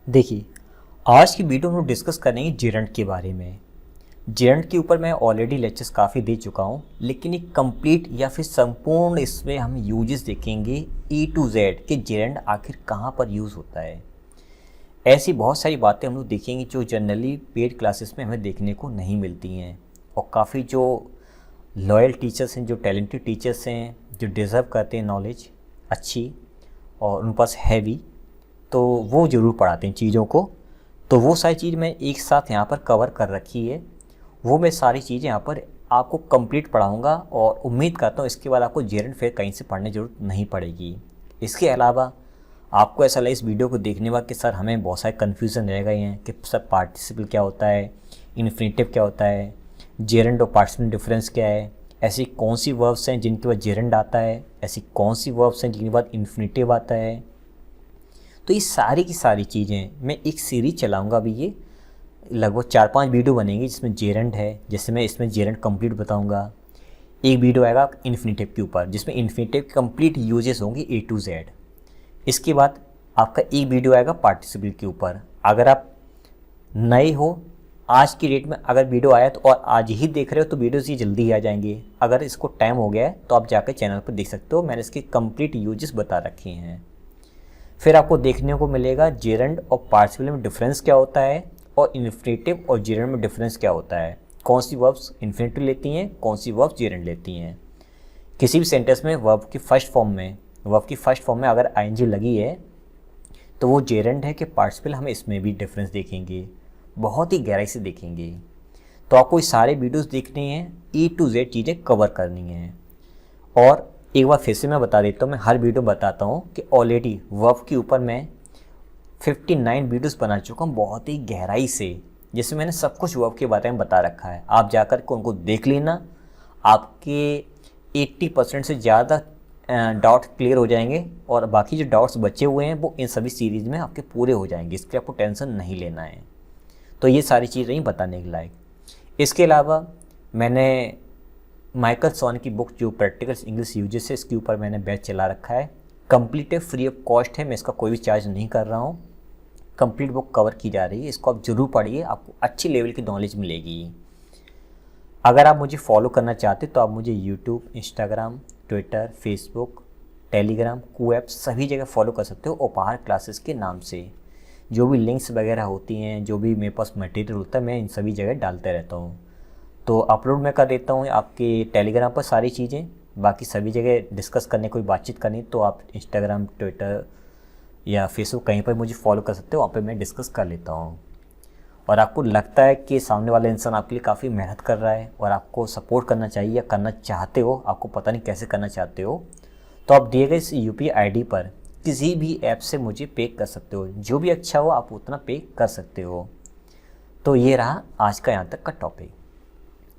देखिए, आज की वीडियो में हम डिस्कस करेंगे जेरंड के बारे में। जेरंड के ऊपर मैं ऑलरेडी लेक्चर्स काफ़ी दे चुका हूँ, लेकिन एक कंप्लीट या फिर संपूर्ण इसमें हम यूजेस देखेंगे E to Z कि जेरंड आखिर कहाँ पर यूज़ होता है। ऐसी बहुत सारी बातें हम लोग देखेंगे जो जनरली पेड क्लासेस में हमें देखने को नहीं मिलती हैं, और काफ़ी जो लॉयल टीचर्स हैं, जो टैलेंटेड टीचर्स हैं, जो डिज़र्व करते हैं नॉलेज अच्छी और उन पास हैवी, तो वो ज़रूर पढ़ाते हैं चीज़ों को। तो वो सारी चीज़ मैं एक साथ यहाँ पर कवर कर रखी है। वो मैं सारी चीज़ें यहाँ पर आपको कंप्लीट पढ़ाऊँगा और उम्मीद करता हूँ इसके बाद आपको जेरंड फिर कहीं से पढ़ने की ज़रूरत नहीं पड़ेगी। इसके अलावा आपको ऐसा लगे इस वीडियो को देखने के बाद कि सर हमें बहुत सारे कन्फ्यूज़न रह गए हैं कि सर पार्टिसिपल क्या होता है, इन्फिनिटिव क्या होता है, जेरंड और पार्टिसिपल डिफरेंस क्या है, ऐसी कौन सी वर्ब्स हैं जिनके बाद जेरंड आता है, ऐसी कौन सी वर्ब्स हैं जिनके बाद इन्फिनिटिव आता है। तो ये सारी की सारी चीज़ें मैं एक सीरीज चलाऊंगा। अभी ये लगभग 4-5 वीडियो बनेंगी जिसमें जेरंड है, जैसे मैं इसमें जेरंड कंप्लीट बताऊंगा। एक वीडियो आएगा इन्फिनिटिव के ऊपर जिसमें इन्फिनिटिव कंप्लीट यूजेस होंगे A to Z। इसके बाद आपका एक वीडियो आएगा पार्टिसिपल के ऊपर। अगर आप नए हो आज की डेट में, अगर वीडियो आया तो और आज ही देख रहे हो तो वीडियोज़ ये जल्दी ही आ जाएंगे। अगर इसको टाइम हो गया है तो आप जाकर चैनल पर देख सकते हो, मैंने इसके कंप्लीट यूजेस बता रखे हैं। फिर आपको देखने को मिलेगा जेरंड और पार्टिसिपल में डिफरेंस क्या होता है, और इन्फिनिटिव और जेरंड में डिफरेंस क्या होता है, कौन सी वर्ब्स इन्फिनिटिव लेती हैं, कौन सी वर्ब्स जेरंड लेती हैं। किसी भी सेंटेंस में वर्ब की फर्स्ट फॉर्म में अगर आईएनजी लगी है तो वो जेरंड है कि पार्टिसिपल, हम इसमें भी डिफरेंस देखेंगे, बहुत ही गहराई से देखेंगे। तो आपको ये सारे वीडियोस देखने हैं, E to Z चीज़ें कवर करनी हैं। और एक बार फिर से मैं बता देता हूँ, मैं हर वीडियो बताता हूँ कि ऑलरेडी वर्ब के ऊपर मैं 59 वीडियोस बना चुका हूँ बहुत ही गहराई से, जिसमें मैंने सब कुछ वर्ब के बारे में बता रखा है। आप जाकर के उनको देख लेना, आपके 80% से ज़्यादा डाउट क्लियर हो जाएंगे, और बाकी जो डाउट्स बचे हुए हैं वो इन सभी सीरीज़ में आपके पूरे हो जाएंगे। इसके आपको टेंशन नहीं लेना है। तो ये सारी चीज़ें ही बताने के लायक। इसके अलावा मैंने माइकल सॉन की बुक जो प्रैक्टिकल इंग्लिश यूजेस है, इसके ऊपर मैंने बैच चला रखा है। कंप्लीट है, फ्री ऑफ कॉस्ट है, मैं इसका कोई भी चार्ज नहीं कर रहा हूँ। कंप्लीट बुक कवर की जा रही है, इसको आप ज़रूर पढ़िए, आपको अच्छी लेवल की नॉलेज मिलेगी। अगर आप मुझे फॉलो करना चाहते तो आप मुझे YouTube, Instagram, Twitter, Facebook, Telegram, Koepp सभी जगह फॉलो कर सकते हो उपहार क्लासेस के नाम से। जो भी लिंक्स वगैरह होती हैं, जो भी मेरे पास मटेरियल होता है, मैं इन सभी जगह डालते रहता हूँ। तो अपलोड मैं कर देता हूँ आपके टेलीग्राम पर सारी चीज़ें। बाकी सभी जगह डिस्कस करने, कोई बातचीत करनी तो आप इंस्टाग्राम, ट्विटर या फेसबुक कहीं पर मुझे फॉलो कर सकते हो, वहाँ पे मैं डिस्कस कर लेता हूँ। और आपको लगता है कि सामने वाला इंसान आपके लिए काफ़ी मेहनत कर रहा है और आपको सपोर्ट करना चाहिए या करना चाहते हो, आपको पता नहीं कैसे करना चाहते हो, तो आप दिए गए इस UPI ID पर किसी भी ऐप से मुझे पे कर सकते हो। जो भी अच्छा हो आप उतना पे कर सकते हो। तो ये रहा आज का यहाँ तक का टॉपिक।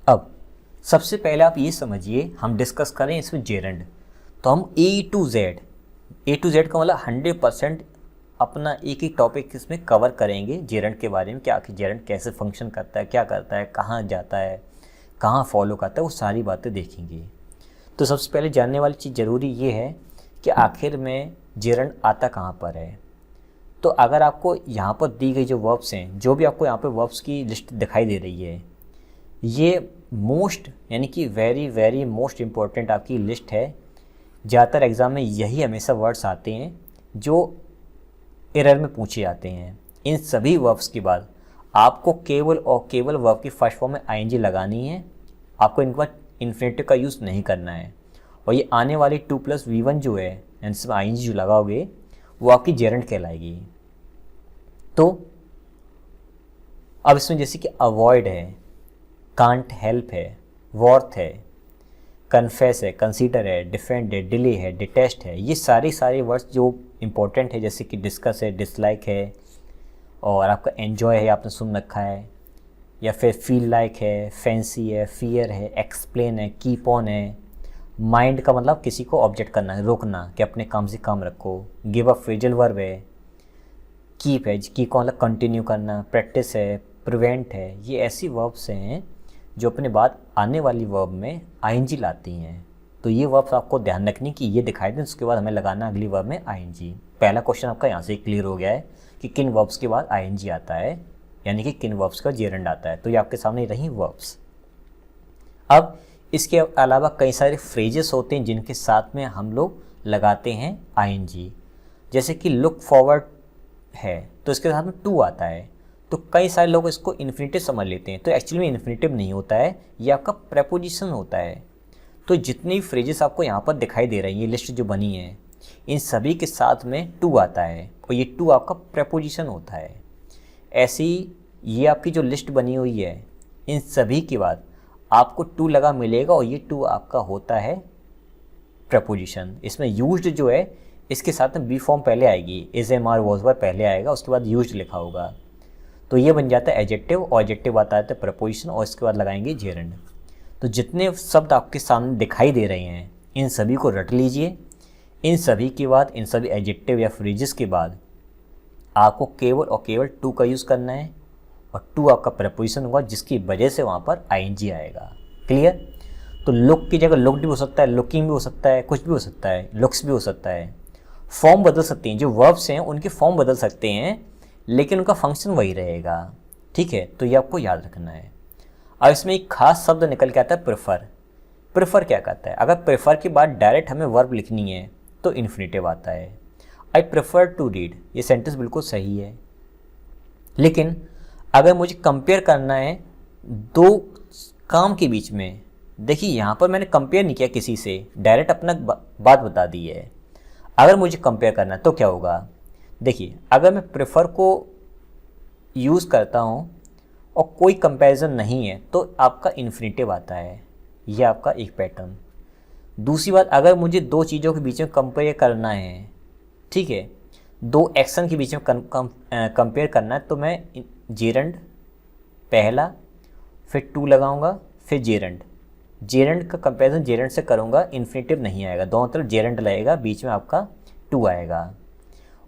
अब सबसे पहले आप ये समझिए, हम डिस्कस करें इसमें जेरंड, तो हम A to Z का मतलब 100% अपना एक ही टॉपिक इसमें कवर करेंगे जेरंड के बारे में, कि आखिर जेरंड कैसे फंक्शन करता है, क्या करता है, कहाँ जाता है, कहाँ फॉलो करता है, वो सारी बातें देखेंगे। तो सबसे पहले जानने वाली चीज़ ज़रूरी ये है कि आखिर में जेरंड आता कहाँ पर है। तो अगर आपको यहाँ पर दी गई जो वर्ब्स हैं, जो भी आपको यहाँ पर वर्ब्स की लिस्ट दिखाई दे रही है, ये मोस्ट यानी कि वेरी वेरी मोस्ट इम्पोर्टेंट आपकी लिस्ट है। ज़्यादातर एग्ज़ाम में यही हमेशा वर्ड्स आते हैं जो एरर में पूछे जाते हैं। इन सभी वर्ब्स के बाद आपको केवल और केवल वर्ब की फर्स्ट फॉर्म में ING लगानी है। आपको इनके बाद इन्फिनिटिव का यूज़ नहीं करना है। और ये आने वाली 2+V1 जो है, यानी इसमें ING जो लगाओगे वो आपकी जेरंड कहलाएगी। तो अब इसमें जैसे कि अवॉइड है, कांट हेल्प है, वर्थ है, कन्फेस है, कंसीडर है, डिफेंड है, डिले है, डिटेस्ट है, ये सारे वर्ड्स जो इम्पोर्टेंट है, जैसे कि डिस्कस है, डिसलाइक है, और आपका एन्जॉय है, आपने सुन रखा है, या फिर फील लाइक है, फैंसी है, फियर है, एक्सप्लेन है, कीप ऑन है। माइंड का मतलब किसी को ऑब्जेक्ट करना है, रोकना, कि अपने काम से काम रखो। गिव अप फ्रेजल वर्ब है। कीप है, कीप का मतलब कंटिन्यू करना। प्रैक्टिस है, प्रिवेंट है, ये ऐसी वर्ब्स हैं जो अपने बाद आने वाली वर्ब में ING लाती हैं। तो ये वर्ब्स आपको ध्यान रखनी कि ये दिखाई दें, उसके बाद हमें लगाना अगली वर्ब में आईएनजी। पहला क्वेश्चन आपका यहाँ से क्लियर हो गया है कि किन वर्ब्स के बाद आईएनजी आता है, यानी कि किन वर्ब्स का जेरेंड आता है। तो ये आपके सामने रही वर्ब्स। अब इसके अलावा कई सारे फ्रेजेस होते हैं जिनके साथ में हम लोग लगाते हैं आईएनजी। जैसे कि लुक फॉरवर्ड है तो इसके साथ में टू आता है, तो कई सारे लोग इसको इन्फिनेटिव समझ लेते हैं, तो एक्चुअली में इन्फिनेटिव नहीं होता है, ये आपका प्रेपोजिशन होता है। तो जितनी फ्रेजेस आपको यहाँ पर दिखाई दे रही हैं, ये लिस्ट जो बनी है, इन सभी के साथ में टू आता है और ये टू आपका प्रेपोजिशन होता है। ऐसी ये आपकी जो लिस्ट बनी हुई है, इन सभी के बाद आपको टू लगा मिलेगा और ये टू आपका होता है प्रेपोजिशन। इसमें यूज्ड जो है इसके साथ में बी फॉर्म पहले आएगी, is am are was were पहले आएगा, उसके बाद यूज्ड लिखा होगा, तो ये बन जाता है एडजेक्टिव और एडजेक्टिव आता है प्रेपोजिशन और इसके बाद लगाएंगे जेरेंड। तो जितने शब्द आपके सामने दिखाई दे रहे हैं इन सभी को रट लीजिए। इन सभी के बाद, इन सभी एडजेक्टिव या फ्रेजेस के बाद आपको केवल और केवल टू का यूज़ करना है और टू आपका प्रेपोजिशन होगा जिसकी वजह से वहाँ पर आईएनजी आएगा। क्लियर? तो लुक की जगह लुक्ड भी हो सकता है, लुकिंग भी हो सकता है, कुछ भी हो सकता है, लुक्स भी हो सकता है। फॉर्म बदल सकती हैं, जो वर्ब्स हैं उनके फॉर्म बदल सकते हैं लेकिन उनका फंक्शन वही रहेगा। ठीक है, तो ये आपको याद रखना है। अब इसमें एक खास शब्द निकल के आता है प्रेफर। प्रेफर क्या कहता है? अगर प्रेफर के बाद डायरेक्ट हमें वर्ब लिखनी है तो इन्फिनेटिव आता है। आई प्रेफर टू रीड, ये सेंटेंस बिल्कुल सही है, लेकिन अगर मुझे कंपेयर करना है दो काम के बीच में, देखिए यहाँ पर मैंने कंपेयर नहीं किया किसी से, डायरेक्ट अपना बात बता दी है। अगर मुझे कंपेयर करना है तो क्या होगा? देखिए, अगर मैं प्रेफर को यूज़ करता हूँ और कोई कंपैरिजन नहीं है तो आपका इन्फिनेटिव आता है, ये आपका एक पैटर्न। दूसरी बात, अगर मुझे दो चीज़ों के बीच में कंपेयर करना है, ठीक है, दो एक्शन के बीच में कंपेयर करना है, तो मैं जेरेंड पहला, फिर टू लगाऊंगा, फिर जेरेंड। जेरेंड का कंपैरिजन जेरेंड से करूंगा, इन्फिनेटिव नहीं आएगा, दोनों तरफ जेरेंड लगेगा, बीच में आपका टू आएगा।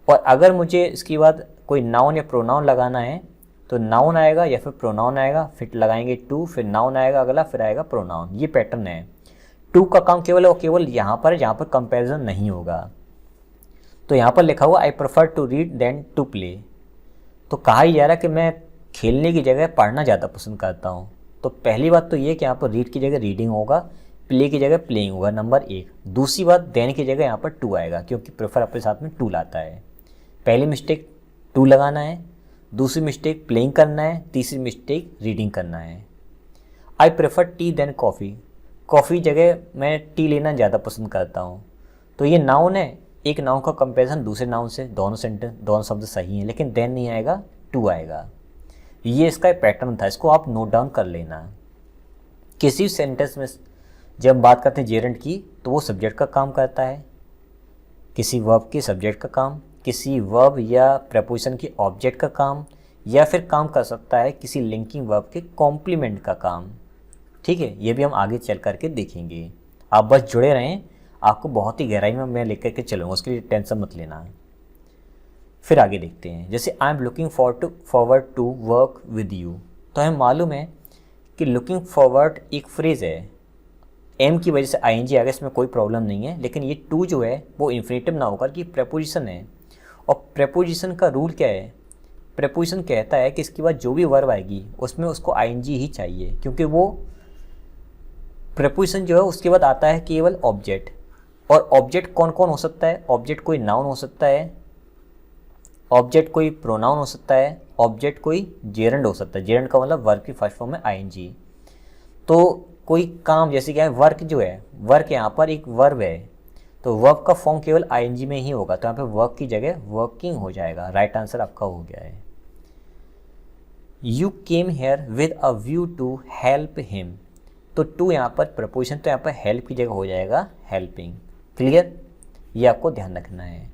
और अगर मुझे इसके बाद कोई नाउन या प्रोनाउन लगाना है तो नाउन आएगा या फिर प्रोनाउन आएगा, फिर लगाएंगे टू, फिर नाउन आएगा अगला, फिर आएगा प्रोनाउन। ये पैटर्न है। टू का काम केवल और केवल यहाँ पर है, यहाँ पर कंपैरिजन नहीं होगा। तो यहाँ पर लिखा हुआ I prefer to read than to play, तो कहा ही जा रहा है कि मैं खेलने की जगह पढ़ना ज़्यादा पसंद करता हूँ। तो पहली बात तो ये कि यहाँ पर रीड की जगह रीडिंग होगा, प्ले की जगह प्लेइंग होगा, नंबर एक। दूसरी बात, देन की जगह यहाँ पर टू आएगा क्योंकि प्रेफर अपने साथ में टू लाता है। पहली मिस्टेक टू लगाना है, दूसरी मिस्टेक प्लेइंग करना है, तीसरी मिस्टेक रीडिंग करना है। I prefer tea than coffee, coffee जगह मैं टी लेना ज़्यादा पसंद करता हूँ। तो ये नाउन है, एक नाउन का कंपैरिजन दूसरे नाउन से, दोनों शब्द सही हैं, लेकिन देन नहीं आएगा, टू आएगा। ये इसका पैटर्न था, इसको आप नोट डाउन कर लेना। किसी सेंटेंस में जब हम बात करते हैं जेरेंड की तो वो सब्जेक्ट का काम करता है, किसी वर्ब के सब्जेक्ट का काम, किसी वर्ब या प्रेपोजिशन की ऑब्जेक्ट का काम, या फिर काम कर सकता है किसी लिंकिंग वर्ब के कॉम्प्लीमेंट का काम। ठीक है, ये भी हम आगे चल करके देखेंगे। आप बस जुड़े रहें, आपको बहुत ही गहराई में मैं लेकर के चलूँगा, उसके लिए टेंशन मत लेना। फिर आगे देखते हैं, जैसे I am looking forward to work with you, तो हमें मालूम है कि लुकिंग फॉरवर्ड एक फ्रेज़ है, एम की वजह से आईएनजी आ गया, इसमें कोई प्रॉब्लम नहीं है, लेकिन ये टू जो है वो इन्फिनेटिव ना होकर कि प्रेपोजिशन है। और प्रेपोजिशन का रूल क्या है? प्रेपोजिशन कहता है कि इसके बाद जो भी वर्ब आएगी उसमें उसको आईएनजी ही चाहिए, क्योंकि वो प्रेपोजिशन जो है उसके बाद आता है केवल ऑब्जेक्ट। और ऑब्जेक्ट कौन कौन हो सकता है? ऑब्जेक्ट कोई नाउन हो सकता है, ऑब्जेक्ट कोई प्रोनाउन हो सकता है, ऑब्जेक्ट कोई जेरेंड हो सकता है। जेरेंड का मतलब वर्ब की फर्स्ट फॉर्म में आईएनजी। तो कोई काम, जैसे क्या है, वर्क जो है, वर्क यहाँ पर एक वर्ब है, तो वर्ब का फॉर्म केवल आईएनजी में ही होगा, तो यहाँ पे वर्क की जगह वर्किंग हो जाएगा। राइट आंसर आपका हो गया है। You came here with a view to help him, तो टू यहाँ पर प्रपोजिशन, तो यहाँ पर हेल्प की जगह हो जाएगा हेल्पिंग। क्लियर? ये आपको ध्यान रखना है।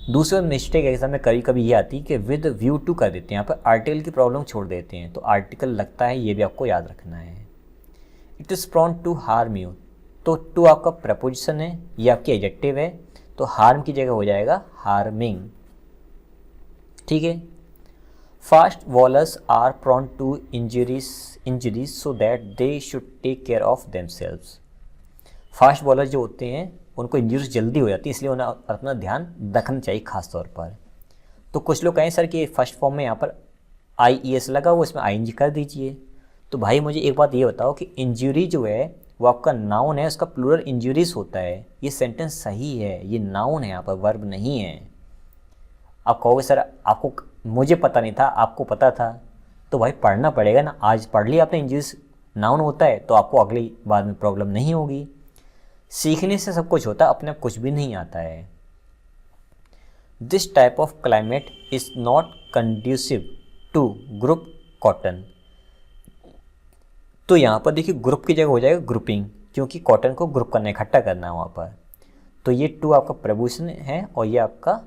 दूसरी मिस्टेक एग्जाम में कभी कभी ये आती है कि विद व्यू टू कर देते हैं, यहाँ पर आर्टिकल की प्रॉब्लम छोड़ देते हैं, तो आर्टिकल लगता है, ये भी आपको याद रखना है। It is prone to harm you, तो टू आपका प्रपोजिशन है, ये आपकी एडजेक्टिव है, तो हार्म की जगह हो जाएगा हार्मिंग। ठीक है। Fast bowlers are prone to injuries so that they should take care of themselves, fast bowler जो होते हैं उनको इंजरीज जल्दी हो जाती है, इसलिए उन्हें अपना ध्यान रखना चाहिए खास तौर पर। तो कुछ लोग कहें सर कि फर्स्ट फॉर्म में यहाँ पर IES लगा वो इसमें ING कर दीजिए। तो भाई मुझे एक बात ये बताओ कि इंजरी जो है वो आपका नाउन है, उसका प्लूरल इंजरीज होता है। ये सेंटेंस सही है, ये नाउन है, यहाँ पर वर्ब नहीं है। आप कहोगे सर आपको, मुझे पता नहीं था, आपको पता था, तो भाई पढ़ना पड़ेगा ना। आज पढ़ लिया आपने इंजरीज नाउन होता है तो आपको अगली बार में प्रॉब्लम नहीं होगी। सीखने से सब कुछ होता है, अपने आप कुछ भी नहीं आता है। This type of climate is not conducive to grow cotton. तो यहाँ पर देखिए ग्रुप की जगह हो जाएगा ग्रुपिंग, क्योंकि कॉटन को ग्रुप करना, इकट्ठा करना है वहाँ पर। तो ये टू आपका प्रपोजिशन है और ये आपका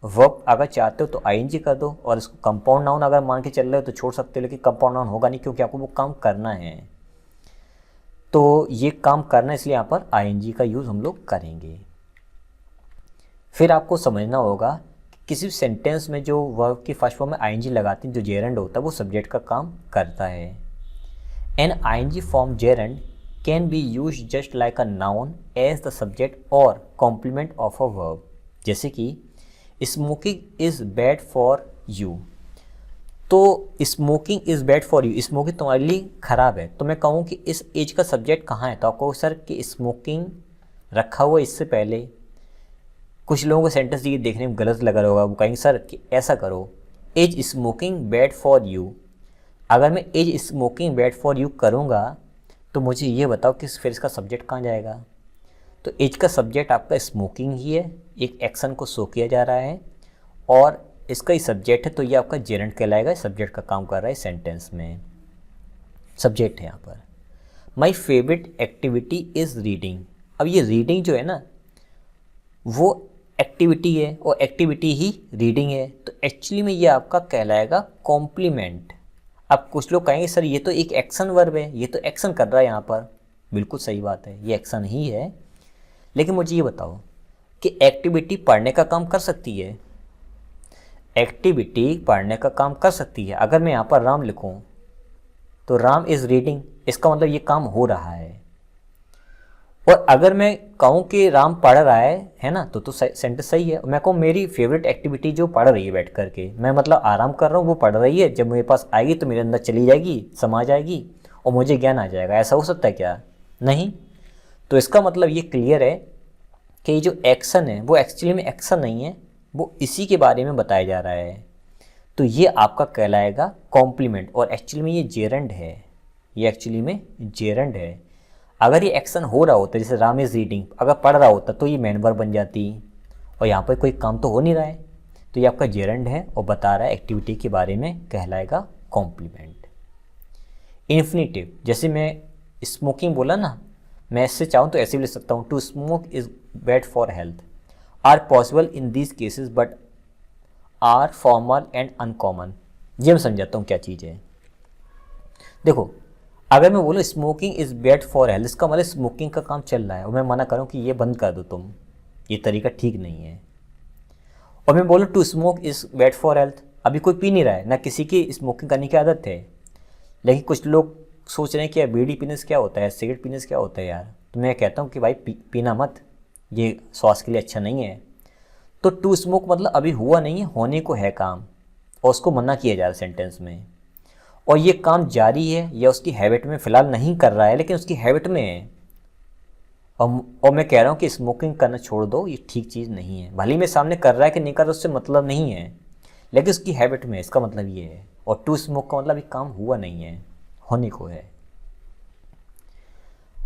वर्ब। अगर चाहते हो तो ING कर दो, और इसको कंपाउंड नाउन अगर मान के चल रहे हो तो छोड़ सकते हो, लेकिन कंपाउंड नाउन होगा नहीं क्योंकि आपको वो काम करना है। तो ये काम करना है इसलिए यहाँ पर ING का यूज़ हम लोग करेंगे। फिर आपको समझना होगा कि किसी भी सेंटेंस में जो वर्ब की फर्स्ट फॉर्म में ING लगाते हैं, जो जेरेंड होता है वो सब्जेक्ट का काम करता है। An ING form gerund can be use just like a noun as the subject और कॉम्प्लीमेंट ऑफ अ वर्ब। जैसे कि smoking is bad for you, तो smoking is bad for you, smoking तुम्हारे लिए ख़राब है। तो मैं कहूँ कि इस एज का सब्जेक्ट कहाँ है, तो आपको सर कि स्मोकिंग रखा हुआ इससे पहले। कुछ लोगों को सेंटेंस ये देखने में गलत लगा होगा, वो कहेंगे सर कि ऐसा करो, as smoking bad for you. अगर मैं as smoking bad for you करूँगा तो मुझे ये बताओ कि फिर इसका सब्जेक्ट कहाँ जाएगा। तो एज का सब्जेक्ट आपका स्मोकिंग ही है, एक एक्शन को शो किया जा रहा है, और इसका ही सब्जेक्ट है, तो ये आपका जेरेंड कहलाएगा। सब्जेक्ट का काम कर रहा है सेंटेंस में, सब्जेक्ट है यहाँ पर। My favourite activity is reading. अब ये रीडिंग जो है ना वो एक्टिविटी है, और एक्टिविटी ही रीडिंग है, तो एक्चुअली में ये आपका कहलाएगा कॉम्प्लीमेंट। अब कुछ लोग कहेंगे सर ये तो एक एक्शन वर्ब है, ये तो एक्शन कर रहा है यहाँ पर। बिल्कुल सही बात है, ये एक्शन ही है, लेकिन मुझे ये बताओ कि एक्टिविटी पढ़ने का काम कर सकती है? एक्टिविटी पढ़ने का काम कर सकती है। अगर मैं यहाँ पर राम लिखूँ तो राम इज़ रीडिंग, इसका मतलब ये काम हो रहा है। और अगर मैं कहूँ कि राम पढ़ रहा है ना, तो सेंटेंस सही है। मैं कहूँ मेरी फेवरेट एक्टिविटी जो पढ़ रही है बैठ करके, मैं मतलब आराम कर रहा हूँ, वो पढ़ रही है, जब मेरे पास आएगी तो मेरे अंदर चली जाएगी, समा जाएगी और मुझे ज्ञान आ जाएगा। ऐसा हो सकता है क्या? नहीं। तो इसका मतलब ये क्लियर है कि ये जो एक्शन है वो एक्चुअली में एक्शन नहीं है, वो इसी के बारे में बताया जा रहा है। तो ये आपका कहलाएगा कॉम्प्लीमेंट, और एक्चुअली में ये जेरेंड है, ये एक्चुअली में जेरेंड है। अगर ये एक्शन हो रहा होता, जैसे राम इज़ रीडिंग, अगर पढ़ रहा होता तो ये मेन वर्ब बन जाती, और यहाँ पर कोई काम तो हो नहीं रहा है, तो ये आपका जेरेंड है और बता रहा है एक्टिविटी के बारे में, कहलाएगा कॉम्प्लीमेंट। इन्फिनिटिव, जैसे मैं स्मोकिंग बोला ना, मैं इससे चाहूँ तो ऐसे भी लिख सकता हूँ, to smoke is bad for health, are possible in these cases but are formal and uncommon. ये मैं समझाता हूँ क्या चीज़ है। देखो, अगर मैं बोलूँ smoking is bad for health, इसका मतलब स्मोकिंग का काम चल रहा है और मैं मना करूँ कि ये बंद कर दो तुम, ये तरीका ठीक नहीं है। और मैं बोलूँ to smoke is bad for health, अभी कोई पी नहीं रहा है ना, किसी की स्मोकिंग करने की आदत है, लेकिन कुछ लोग सोच रहे हैं कि यार बीड़ी पीने से क्या होता है, सिगरेट पीने से क्या होता है यार। तो मैं कहता हूँ कि भाई पीना मत, ये स्वास्थ्य के लिए अच्छा नहीं है। तो टू स्मोक मतलब अभी हुआ नहीं है, होने को है काम, और उसको मना किया जा रहा है सेंटेंस में, और ये काम जारी है या उसकी हैबिट में फ़िलहाल नहीं कर रहा है लेकिन उसकी हैबिट में है। और मैं कह रहा हूँ कि स्मोकिंग करना छोड़ दो, ये ठीक चीज़ नहीं है। भले मैं सामने कर रहा है कि नहीं कर रहा उससे मतलब नहीं है, लेकिन उसकी हैबिट में, इसका मतलब ये है। और टू स्मोक का मतलब अभी काम हुआ नहीं है, होने को है।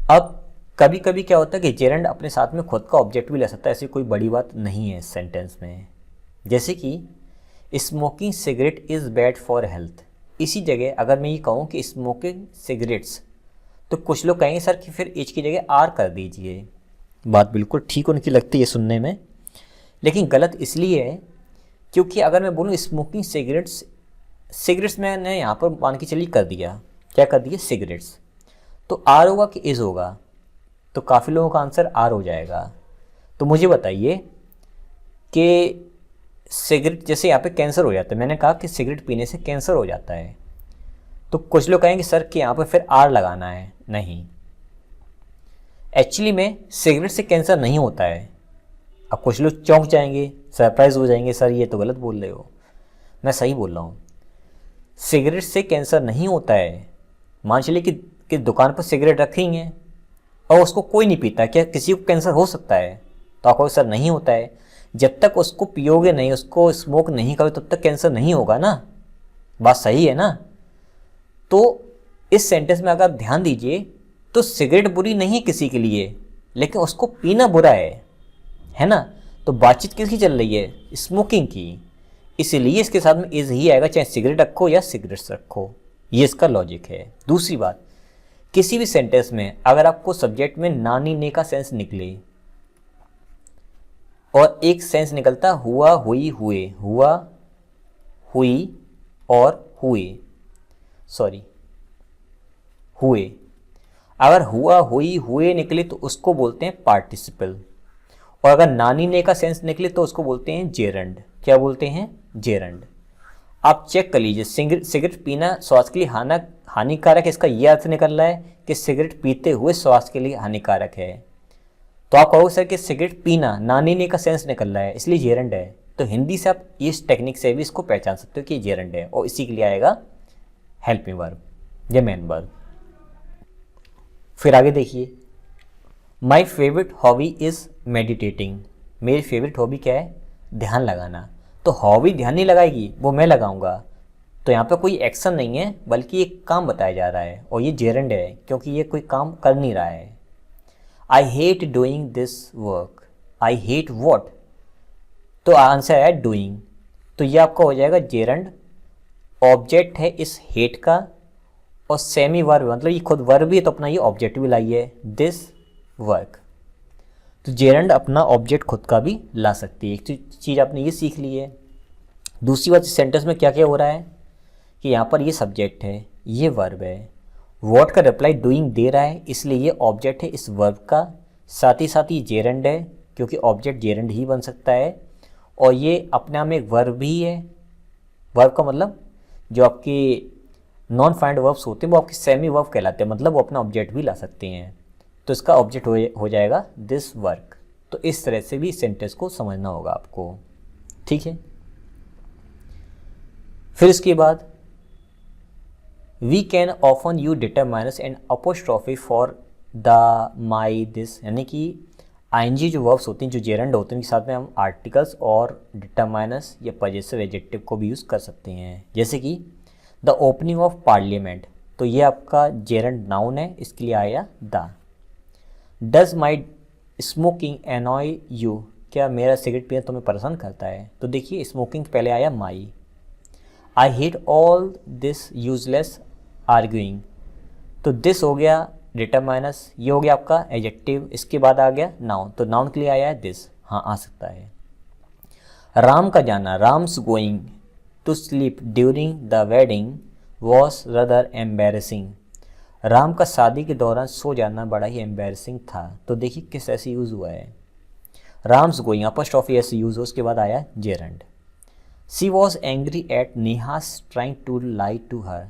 अब कभी कभी क्या होता है कि जेरेंड अपने साथ में खुद का ऑब्जेक्ट भी ले सकता है, ऐसी कोई बड़ी बात नहीं है इस सेंटेंस में। जैसे कि smoking cigarette is bad for health, इसी जगह अगर मैं ये कहूँ कि स्मोकिंग सिगरेट्स, तो कुछ लोग कहेंगे सर कि फिर एच की जगह आर कर दीजिए। बात बिल्कुल ठीक उनकी लगती है सुनने में, लेकिन गलत इसलिए है क्योंकि अगर मैं बोलूँ स्मोकिंग सिगरेट्स, सिगरेट्स मैंने यहाँ पर मान के चलिए कर दिया, क्या कर दिया, सिगरेट्स, तो आर होगा कि इज़ होगा, तो काफ़ी लोगों का आंसर आर हो जाएगा। तो मुझे बताइए कि सिगरेट, जैसे यहाँ पे कैंसर हो जाता है, मैंने कहा कि सिगरेट पीने से कैंसर हो जाता है, तो कुछ लोग कहेंगे सर कि यहाँ पे फिर आर लगाना है। नहीं, एक्चुअली में सिगरेट से कैंसर नहीं होता है। अब कुछ लोग चौंक जाएंगे, सरप्राइज हो जाएंगे, सर ये तो गलत बोल रहे हो। मैं सही बोल रहा हूँ, सिगरेट से कैंसर नहीं होता है। मान चलिए कि दुकान पर सिगरेट रखी है और उसको कोई नहीं पीता, क्या किसी को कैंसर हो सकता है? तो आपको कैंसर नहीं होता है। जब तक उसको पियोगे नहीं, उसको स्मोक नहीं करोगे, तब तक कैंसर नहीं होगा ना। बात सही है ना? तो इस सेंटेंस में अगर ध्यान दीजिए तो सिगरेट बुरी नहीं है किसी के लिए, लेकिन उसको पीना बुरा है ना? तो बातचीत किसकी चल रही है? स्मोकिंग की। इसीलिए इसके साथ में इज ही आएगा, चाहे सिगरेट रखो या सिगरेट्स रखो। ये इसका लॉजिक है। दूसरी बात, किसी भी सेंटेंस में अगर आपको सब्जेक्ट में नानी ने का सेंस निकले और एक सेंस निकलता हुआ, हुई, हुए, हुआ, हुई और हुए, सॉरी हुए, अगर हुआ, हुई, हुए निकले तो उसको बोलते हैं पार्टिसिपल। और अगर नानी ने का सेंस निकले तो उसको बोलते हैं जेरंड। क्या बोलते हैं? जेरंड। आप चेक कर लीजिए, सिगरेट पीना स्वास्थ्य के लिए हानिकारक है, इसका यह अर्थ निकल रहा है कि सिगरेट पीते हुए स्वास्थ्य के लिए हानिकारक है। तो आप कहोगे सर कि सिगरेट पीना, नानी ने का सेंस निकल रहा है इसलिए जेरंड है। तो हिंदी से आप इस टेक्निक से भी इसको पहचान सकते हो कि जेरंड है, और इसी के लिए आएगा हेल्पिंग वर्ब या मेन वर्ब। फिर आगे देखिए, my favourite hobby is meditating. मेरी फेवरेट हॉबी क्या है? ध्यान लगाना। तो हॉबी ध्यान नहीं लगाएगी, वो मैं लगाऊंगा। तो यहाँ पे कोई एक्शन नहीं है, बल्कि एक काम बताया जा रहा है, और ये जेरंड है क्योंकि ये कोई काम कर नहीं रहा है। I hate doing this work. I hate what? तो आंसर है डूइंग। तो ये आपका हो जाएगा जेरंड। ऑब्जेक्ट है इस हेट का, और सेमी वर्ब, मतलब ये खुद वर्ब भी है तो अपना ये ऑब्जेक्ट भी लाइए, दिस वर्क। तो जेरंड अपना ऑब्जेक्ट खुद का भी ला सकती है। एक चीज़ आपने ये सीख ली है। दूसरी बात, इस सेंटेंस में क्या क्या हो रहा है कि यहाँ पर ये सब्जेक्ट है, ये वर्ब है, वॉट का रिप्लाई डूइंग दे रहा है, इसलिए ये ऑब्जेक्ट है इस वर्ब का। साथ ही जेरंड है क्योंकि ऑब्जेक्ट जेरंड ही बन सकता है, और ये अपने आप में एक वर्ब भी है। वर्ब का मतलब जो आपके नॉन फाइंड वर्ब्स होते हैं वो आपके सेमी वर्ब कहलाते हैं, मतलब वो अपना ऑब्जेक्ट भी ला सकते हैं। तो इसका ऑब्जेक्ट हो जाएगा दिस वर्क। तो इस तरह से भी सेंटेंस को समझना होगा आपको, ठीक है। फिर इसके बाद we can often you determiners and apostrophe for the, my, this, यानी कि आईएनजी जो वर्ब्स होती हैं, जो जेरंड होते हैं, उनके साथ में हम आर्टिकल्स और डिटरमाइनस या पजेसिव एडजेक्टिव को भी यूज़ कर सकते हैं। जैसे कि द ओपनिंग ऑफ पार्लियामेंट, तो ये आपका जेरंड नाउन है, इसके लिए आया the. Does my smoking annoy you, क्या मेरा सिगरेट पीना तुम्हें परेशान करता है? तो देखिए स्मोकिंग पहले आया my. I hate all this useless arguing, तो दिस हो गया डिटरमाइनस, ये हो गया आपका एडजेक्टिव, इसके बाद आ गया नाउन, तो नाउन के लिए आया है दिस, हाँ आ सकता है। राम का जाना, Ram's going to sleep during the wedding was rather embarrassing, Ram का शादी के दौरान सो जाना बड़ा ही एम्बेरसिंग था। तो देखिए किस ऐसे यूज़ हुआ है, राम्स गोइंग अपॉस्ट्रोफी ऐसे यूज़ हो, उसके बाद आया gerund. She was angry at Neha's trying to lie to her,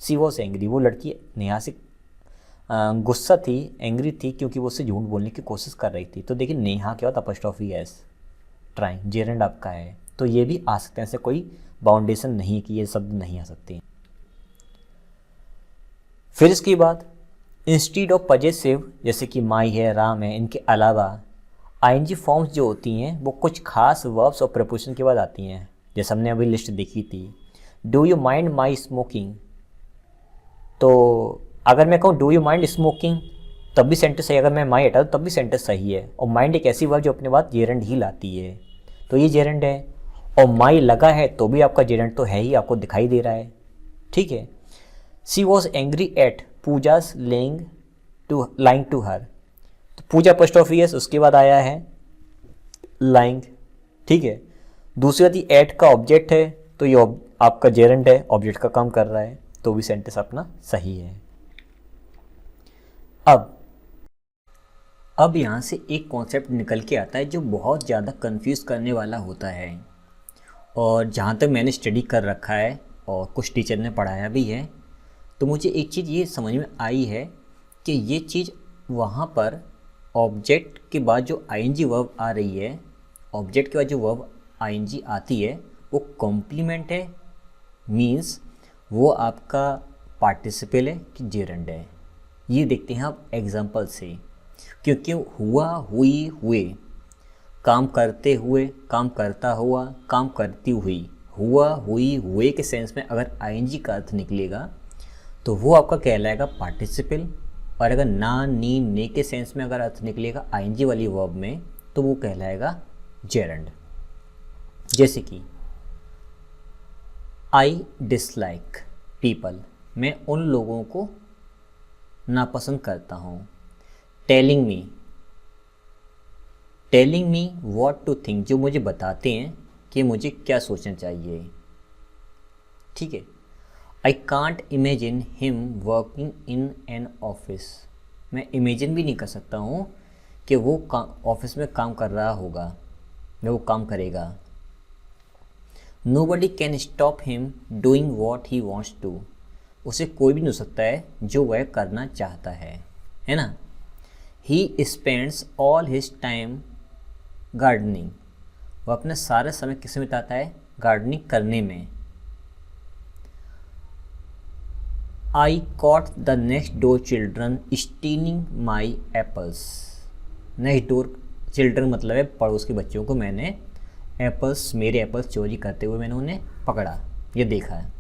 she was angry, वो लड़की नेहा से गुस्सा थी, एंग्री थी क्योंकि वो उससे झूठ बोलने की कोशिश कर रही थी। तो देखिए नेहा के बाद अपॉस्ट्रोफी एस, ट्राइंग, जेरंड आपका है, तो ये भी आ सकते हैं, ऐसे कोई बाउंडेशन नहीं है कि ये शब्द नहीं आ सकते। फिर इसके बाद इंस्टीड ऑफ पजेसिव, जैसे कि माई है, राम है, इनके अलावा आईएनजी फॉर्म्स जो होती हैं वो कुछ खास वर्ब्स और प्रपोजिशन के बाद आती हैं, जैसे हमने अभी लिस्ट देखी थी। Do you mind my smoking, तो अगर मैं कहूँ डू यू माइंड स्मोकिंग तब भी सेंटेंस सही, अगर मैं माई हटा दूँ तब भी सेंटेंस सही है। और माइंड एक ऐसी वर्ब जो अपने बाद जेरंड ही लाती है, तो ये जेरंड है। और माई लगा है तो भी आपका जेरंड तो है ही, आपको दिखाई दे रहा है, ठीक है। She was angry at Pooja's lying to her, तो पूजा अपॉस्ट्रोफी एस, उसके बाद आया है लाइंग, ठीक है। दूसरी बात ये एट का ऑब्जेक्ट है, तो ये आपका जेरंड है, ऑब्जेक्ट का काम कर रहा है, तो भी सेंटेंस अपना सही है। अब यहाँ से एक कॉन्सेप्ट निकल के आता है जो बहुत ज़्यादा कंफ्यूज करने वाला होता है, और जहाँ तक मैंने स्टडी कर रखा है और कुछ टीचर ने पढ़ाया भी है, तो मुझे एक चीज़ ये समझ में आई है कि ये चीज़ वहाँ पर ऑब्जेक्ट के बाद जो आईएनजी वर्ब आ रही है, ऑब्जेक्ट के बाद जो वर्ब आईएनजी आती है वो कॉम्प्लीमेंट है, मीन्स वो आपका पार्टिसिपल है कि जेरंड है। ये देखते हैं आप एग्जांपल से, क्योंकि हुआ, हुई, हुए, काम करते हुए, काम करता हुआ, काम करती हुई, हुआ, हुई, हुए के सेंस में अगर आईएनजी का अर्थ निकलेगा तो वो आपका कहलाएगा पार्टिसिपल, और अगर ना, नी, ने के सेंस में अगर अर्थ निकलेगा आईएनजी वाली वर्ब में तो वो कहलाएगा जेरंड। जैसे कि आई डिसलाइक पीपल, मैं उन लोगों को नापसंद करता हूँ। Telling me what to think, जो मुझे बताते हैं कि मुझे क्या सोचना चाहिए। ठीक है। I can't imagine him working in an office, मैं इमेजिन भी नहीं कर सकता हूँ कि वो ऑफिस में काम कर रहा होगा या वो काम करेगा। Nobody can stop him doing what he wants to, उसे कोई भी नहीं हो सकता है जो वह करना चाहता है ना। He spends all his time gardening, वह अपना सारा समय किस में बिताता है? गार्डनिंग करने में। I caught the next door children stealing my apples, next door children मतलब है पड़ोस के बच्चों को मैंने एप्पल्स, मेरे एप्पल्स चोरी करते हुए मैंने उन्हें पकड़ा, ये देखा है।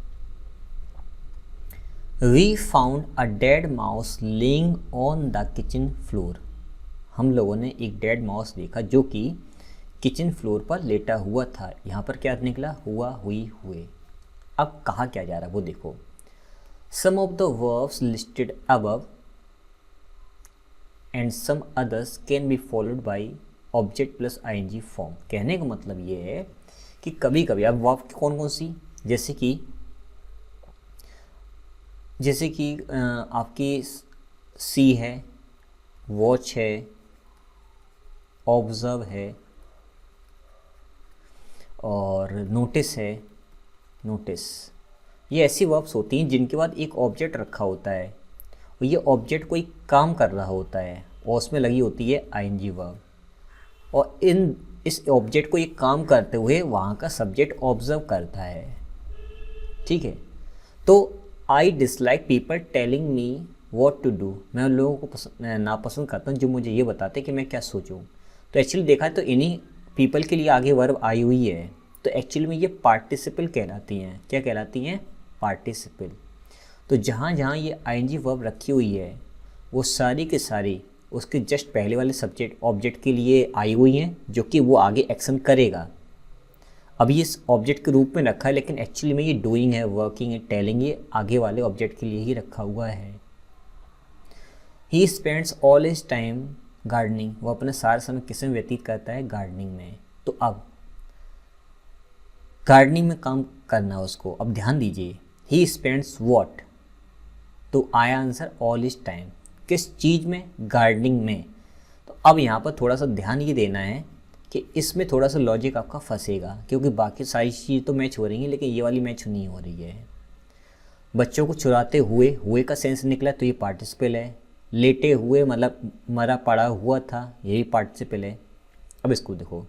We found a dead mouse laying on the kitchen floor, हम लोगों ने एक डेड माउस देखा जो कि किचन फ्लोर पर लेटा हुआ था। यहाँ पर क्या निकला? हुआ, हुई, हुए। अब कहा क्या जा रहा है वो देखो। Some of the verbs listed above and some others can be followed by object plus ING form. कहने का मतलब ये है कि कभी कभी अब वर्ब कौन कौन सी, जैसे कि आपकी सी है, वॉच है, ऑब्जर्व है और नोटिस है। नोटिस, ये ऐसी वर्ब्स होती हैं जिनके बाद एक ऑब्जेक्ट रखा होता है और ये ऑब्जेक्ट कोई काम कर रहा होता है और उसमें लगी होती है आईएनजी वर्ब, और इस ऑब्जेक्ट को ये काम करते हुए वहाँ का सब्जेक्ट ऑब्जर्व करता है। ठीक है। तो I dislike people telling me what to do, मैं उन लोगों को नापसंद करता हूँ जो मुझे ये बताते कि मैं क्या सोचूं। तो एक्चुअली देखा तो इन्हीं पीपल के लिए आगे वर्ब आई हुई है, तो एक्चुअली में ये पार्टिसिपल कहलाती हैं। क्या कहलाती हैं? पार्टिसिपल। तो जहाँ जहाँ ये आईएनजी वर्ब रखी हुई है वो सारी के सारी उसके जस्ट पहले वाले सब्जेक्ट ऑब्जेक्ट के लिए आई हुई हैं, जो कि वो आगे एक्शन करेगा। अभी ये इस ऑब्जेक्ट के रूप में रखा है लेकिन एक्चुअली में ये डूइंग है, वर्किंग है, टेलिंग, ये आगे वाले ऑब्जेक्ट के लिए ही रखा हुआ है। He spends all his time gardening, वो अपना सारा समय किस में व्यतीत करता है? गार्डनिंग में। तो अब गार्डनिंग में काम करना उसको। अब ध्यान दीजिए, ही स्पेंड्स वॉट, तो आया आंसर ऑल हिज टाइम। किस चीज़ में? गार्डनिंग में। तो अब यहाँ पर थोड़ा सा ध्यान ये देना है कि इसमें थोड़ा सा लॉजिक आपका फंसेगा, क्योंकि बाकी सारी चीज़ तो मैच हो रही हैं लेकिन ये वाली मैच नहीं हो रही है। बच्चों को चुराते हुए, हुए का सेंस निकला तो ये पार्टिसिपल है। लेटे हुए मतलब मरा पड़ा हुआ था, यही पार्टिसिपल है। अब इसको देखो,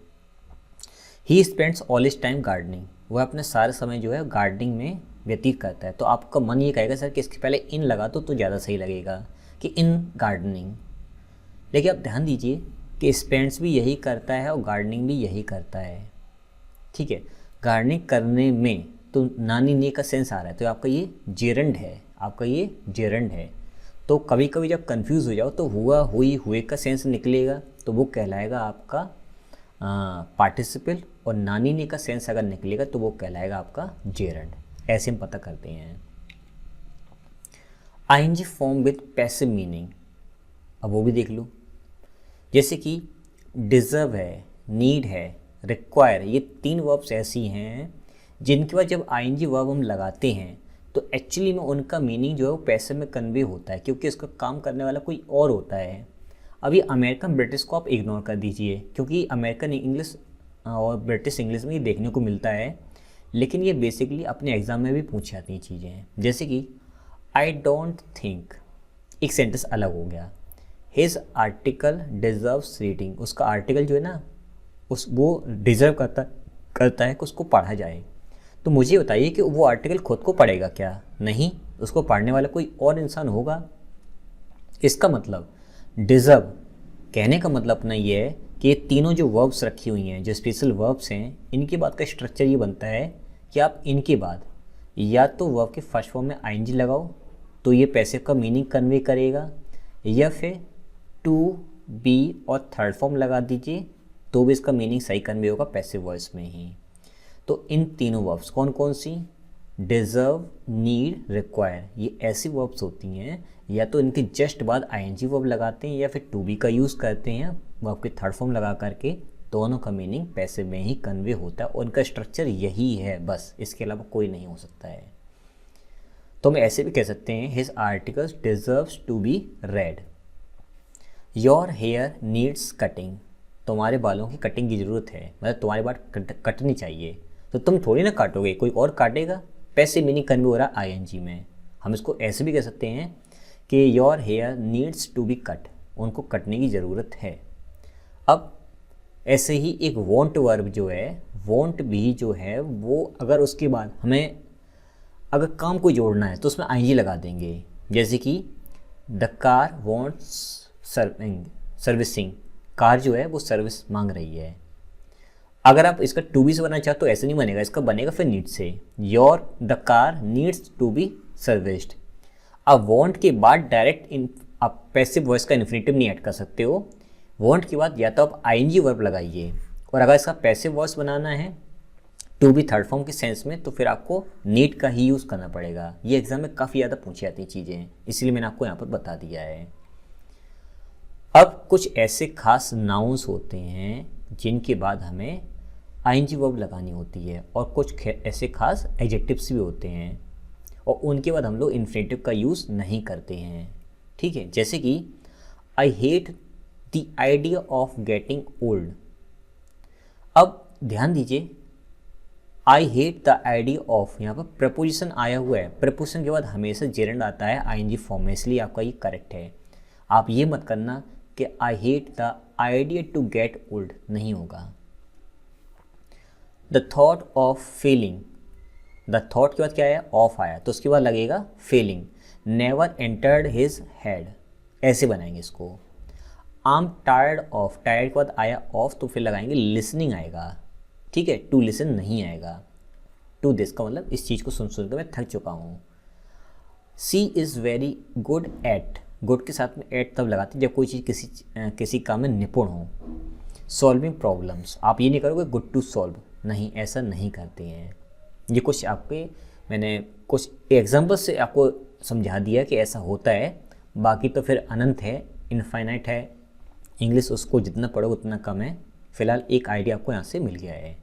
he spends all his time gardening, वह अपने सारे समय जो है गार्डनिंग में व्यतीत करता है। तो आपका मन ये कहेगा सर कि इसके पहले इन लगा तो ज़्यादा सही लगेगा कि इन गार्डनिंग, लेकिन आप ध्यान दीजिए कि स्पेंड्स भी यही करता है और गार्डनिंग भी यही करता है। ठीक है। गार्डनिंग करने में तो नानी ने का सेंस आ रहा है, तो आपका ये जेरंड है, आपका ये जेरंड है। तो कभी कभी जब कंफ्यूज हो जाओ तो हुआ, हुई, हुए का सेंस निकलेगा तो वो कहलाएगा आपका पार्टिसिपल, और नानी ने का सेंस अगर निकलेगा तो वो कहलाएगा आपका जेरंड। ऐसे हम पता करते हैं। ING form with passive meaning, अब वो भी देख लो। जैसे कि डिज़र्व है, नीड है, रिक्वायर, ये तीन वर्ब्स ऐसी हैं जिनके बाद जब आईएनजी वर्ब हम लगाते हैं तो एक्चुअली में उनका मीनिंग जो है वो पैसिव में कन्वे होता है, क्योंकि इसका काम करने वाला कोई और होता है। अभी अमेरिकन ब्रिटिश को आप इग्नोर कर दीजिए, क्योंकि अमेरिकन इंग्लिश और ब्रिटिश इंग्लिश में ये देखने को मिलता है, लेकिन ये बेसिकली अपने एग्ज़ाम में भी पूछी जाती चीज़ें हैं। जैसे कि आई डोंट थिंक, एक सेंटेंस अलग हो गया। हिज आर्टिकल डिजर्व्स रीडिंग, उसका आर्टिकल जो है ना वो डिजर्व करता है कि उसको पढ़ा जाए। तो मुझे बताइए कि वो आर्टिकल खुद को पढ़ेगा क्या? नहीं, उसको पढ़ने वाला कोई और इंसान होगा। इसका मतलब डिजर्व कहने का मतलब अपना ये है कि ये तीनों जो वर्ब्स रखी हुई हैं, जो स्पेशल वर्ब्स हैं, इनके बाद का स्ट्रक्चर ये बनता है कि आप इनके बाद या तो वर्ब के फर्स्ट फॉर्म में आईएनजी लगाओ तो ये पैसिव का मीनिंग कन्वे करेगा, या फिर टू बी और थर्ड फॉर्म लगा दीजिए तो भी इसका मीनिंग सही कन्वे होगा पैसिव वॉइस में ही। तो इन तीनों वर्ब्स कौन कौन सी? डिजर्व, नीड, रिक्वायर, ये ऐसी वर्ब्स होती हैं या तो इनके जस्ट बाद आईएनजी वर्ब लगाते हैं या फिर टू बी का यूज़ करते हैं वर्ब के थर्ड फॉर्म लगा करके, दोनों का मीनिंग पैसिव में ही कन्वे होता है और उनका स्ट्रक्चर यही है, बस इसके अलावा कोई नहीं हो सकता है। तो हम ऐसे भी कह सकते हैं his articles deserves to be read. Your hair needs cutting, तुम्हारे बालों की कटिंग की ज़रूरत है, मतलब तुम्हारे बाल कटनी चाहिए। तो तुम थोड़ी ना काटोगे, कोई और काटेगा। पैसिव मीनिंग कन्वे हो रहा है आईएनजी में। हम इसको ऐसे भी कह सकते हैं कि your hair needs to be cut, उनको कटने की ज़रूरत है। अब ऐसे ही एक वॉन्ट वर्ब जो है, वॉन्ट भी जो है वो अगर उसके बाद हमें अगर काम को जोड़ना है तो उसमें आईएनजी लगा देंगे। जैसे कि the car wants servicing, car जो है वो सर्विस मांग रही है। अगर आप इसका टू बी से बनना चाहो तो ऐसे नहीं बनेगा, इसका बनेगा फिर नीड से। Your the car needs to be serviced. अब वॉन्ट के बाद डायरेक्ट आप पैसिव वॉइस का इन्फिनेटिव नहीं ऐड कर सकते हो। वॉन्ट के बाद या तो आप आईएनजी वर्ब लगाइए, और अगर इसका पैसिव वॉइस बनाना है टू बी थर्ड फॉर्म के सेंस में तो फिर आपको नीड का ही यूज़ करना पड़ेगा। ये एग्जाम में काफ़ी ज़्यादा पूछी जाती चीज़ें, इसलिए मैंने आपको यहाँ पर बता दिया है। अब कुछ ऐसे खास नाउन्स होते हैं जिनके बाद हमें आईएनजी वर्ब लगानी होती है, और कुछ ऐसे खास एडजेक्टिव्स भी होते हैं और उनके बाद हम लोग इन्फिनेटिव का यूज़ नहीं करते हैं। ठीक है, जैसे कि I hate the idea of getting old. अब ध्यान दीजिए, आई हेट द आइडिया ऑफ, यहाँ पर प्रपोजिशन आया हुआ है, प्रपोजिशन के बाद हमेशा जेरेंड आता है आईएनजी फॉर्म में, इसलिए आपका ये करेक्ट है। आप ये मत करना कि I hate the idea to get old, नहीं होगा। The thought of feeling, the thought के बाद क्या आया? ऑफ आया, तो उसके बाद लगेगा feeling. Never entered his head, ऐसे बनाएंगे इसको। I am tired of, tired के बाद आया ऑफ तो फिर लगाएंगे लिसनिंग आएगा। ठीक है, टू लिसन नहीं आएगा। टू दिस का मतलब इस चीज़ को सुन सुन कर मैं थक चुका हूँ। She is very good at, good के साथ में एट तब लगाते जब कोई चीज़ किसी काम में निपुण हो। सॉल्विंग प्रॉब्लम्स, आप ये नहीं करोगे गुड टू सॉल्व, नहीं, ऐसा नहीं करते हैं। ये कुछ आपके मैंने कुछ एग्जाम्पल से आपको समझा दिया कि ऐसा होता है, बाकी तो फिर अनंत है, इनफाइनाइट है। इंग्लिश उसको जितना पढ़ो उतना कम है। फिलहाल एक आइडिया आपको यहाँ से मिल गया है।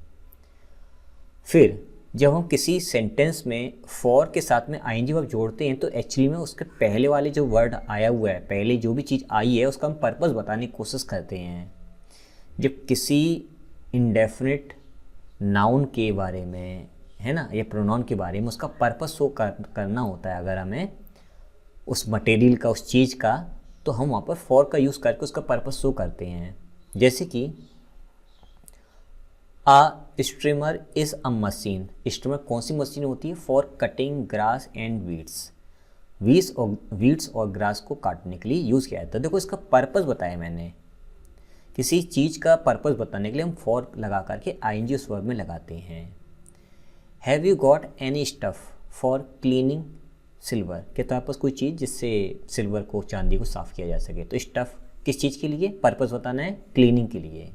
फिर जब हम किसी सेंटेंस में फॉर के साथ में आईएनजी वर्ब जोड़ते हैं तो एक्चुअली में उसके पहले वाले जो वर्ड आया हुआ है, पहले जो भी चीज़ आई है उसका हम पर्पस बताने की कोशिश करते हैं। जब किसी इंडेफिनिट नाउन के बारे में है ना, या प्रोनाउन के बारे में उसका पर्पस शो करना होता है अगर हमें उस मटेरियल का, उस चीज़ का, तो हम वहाँ पर फॉर का यूज़ करके उसका पर्पस शो करते हैं। जैसे कि a streamer is a machine, streamer कौन सी मशीन होती है? For cutting grass and weeds, weeds और ग्रास को काटने के लिए यूज़ किया जाता है। देखो इसका पर्पस बताया मैंने, किसी चीज़ का पर्पस बताने के लिए हम फॉर लगा करके आईएनजी उस वर्ब में लगाते हैं। Have you got any stuff for cleaning silver, कि तुम्हारे पास कोई चीज़ जिससे सिल्वर को, चांदी को साफ़ किया जा सके। तो स्टफ किस चीज़ के लिए पर्पस बताना है? क्लीनिंग के लिए।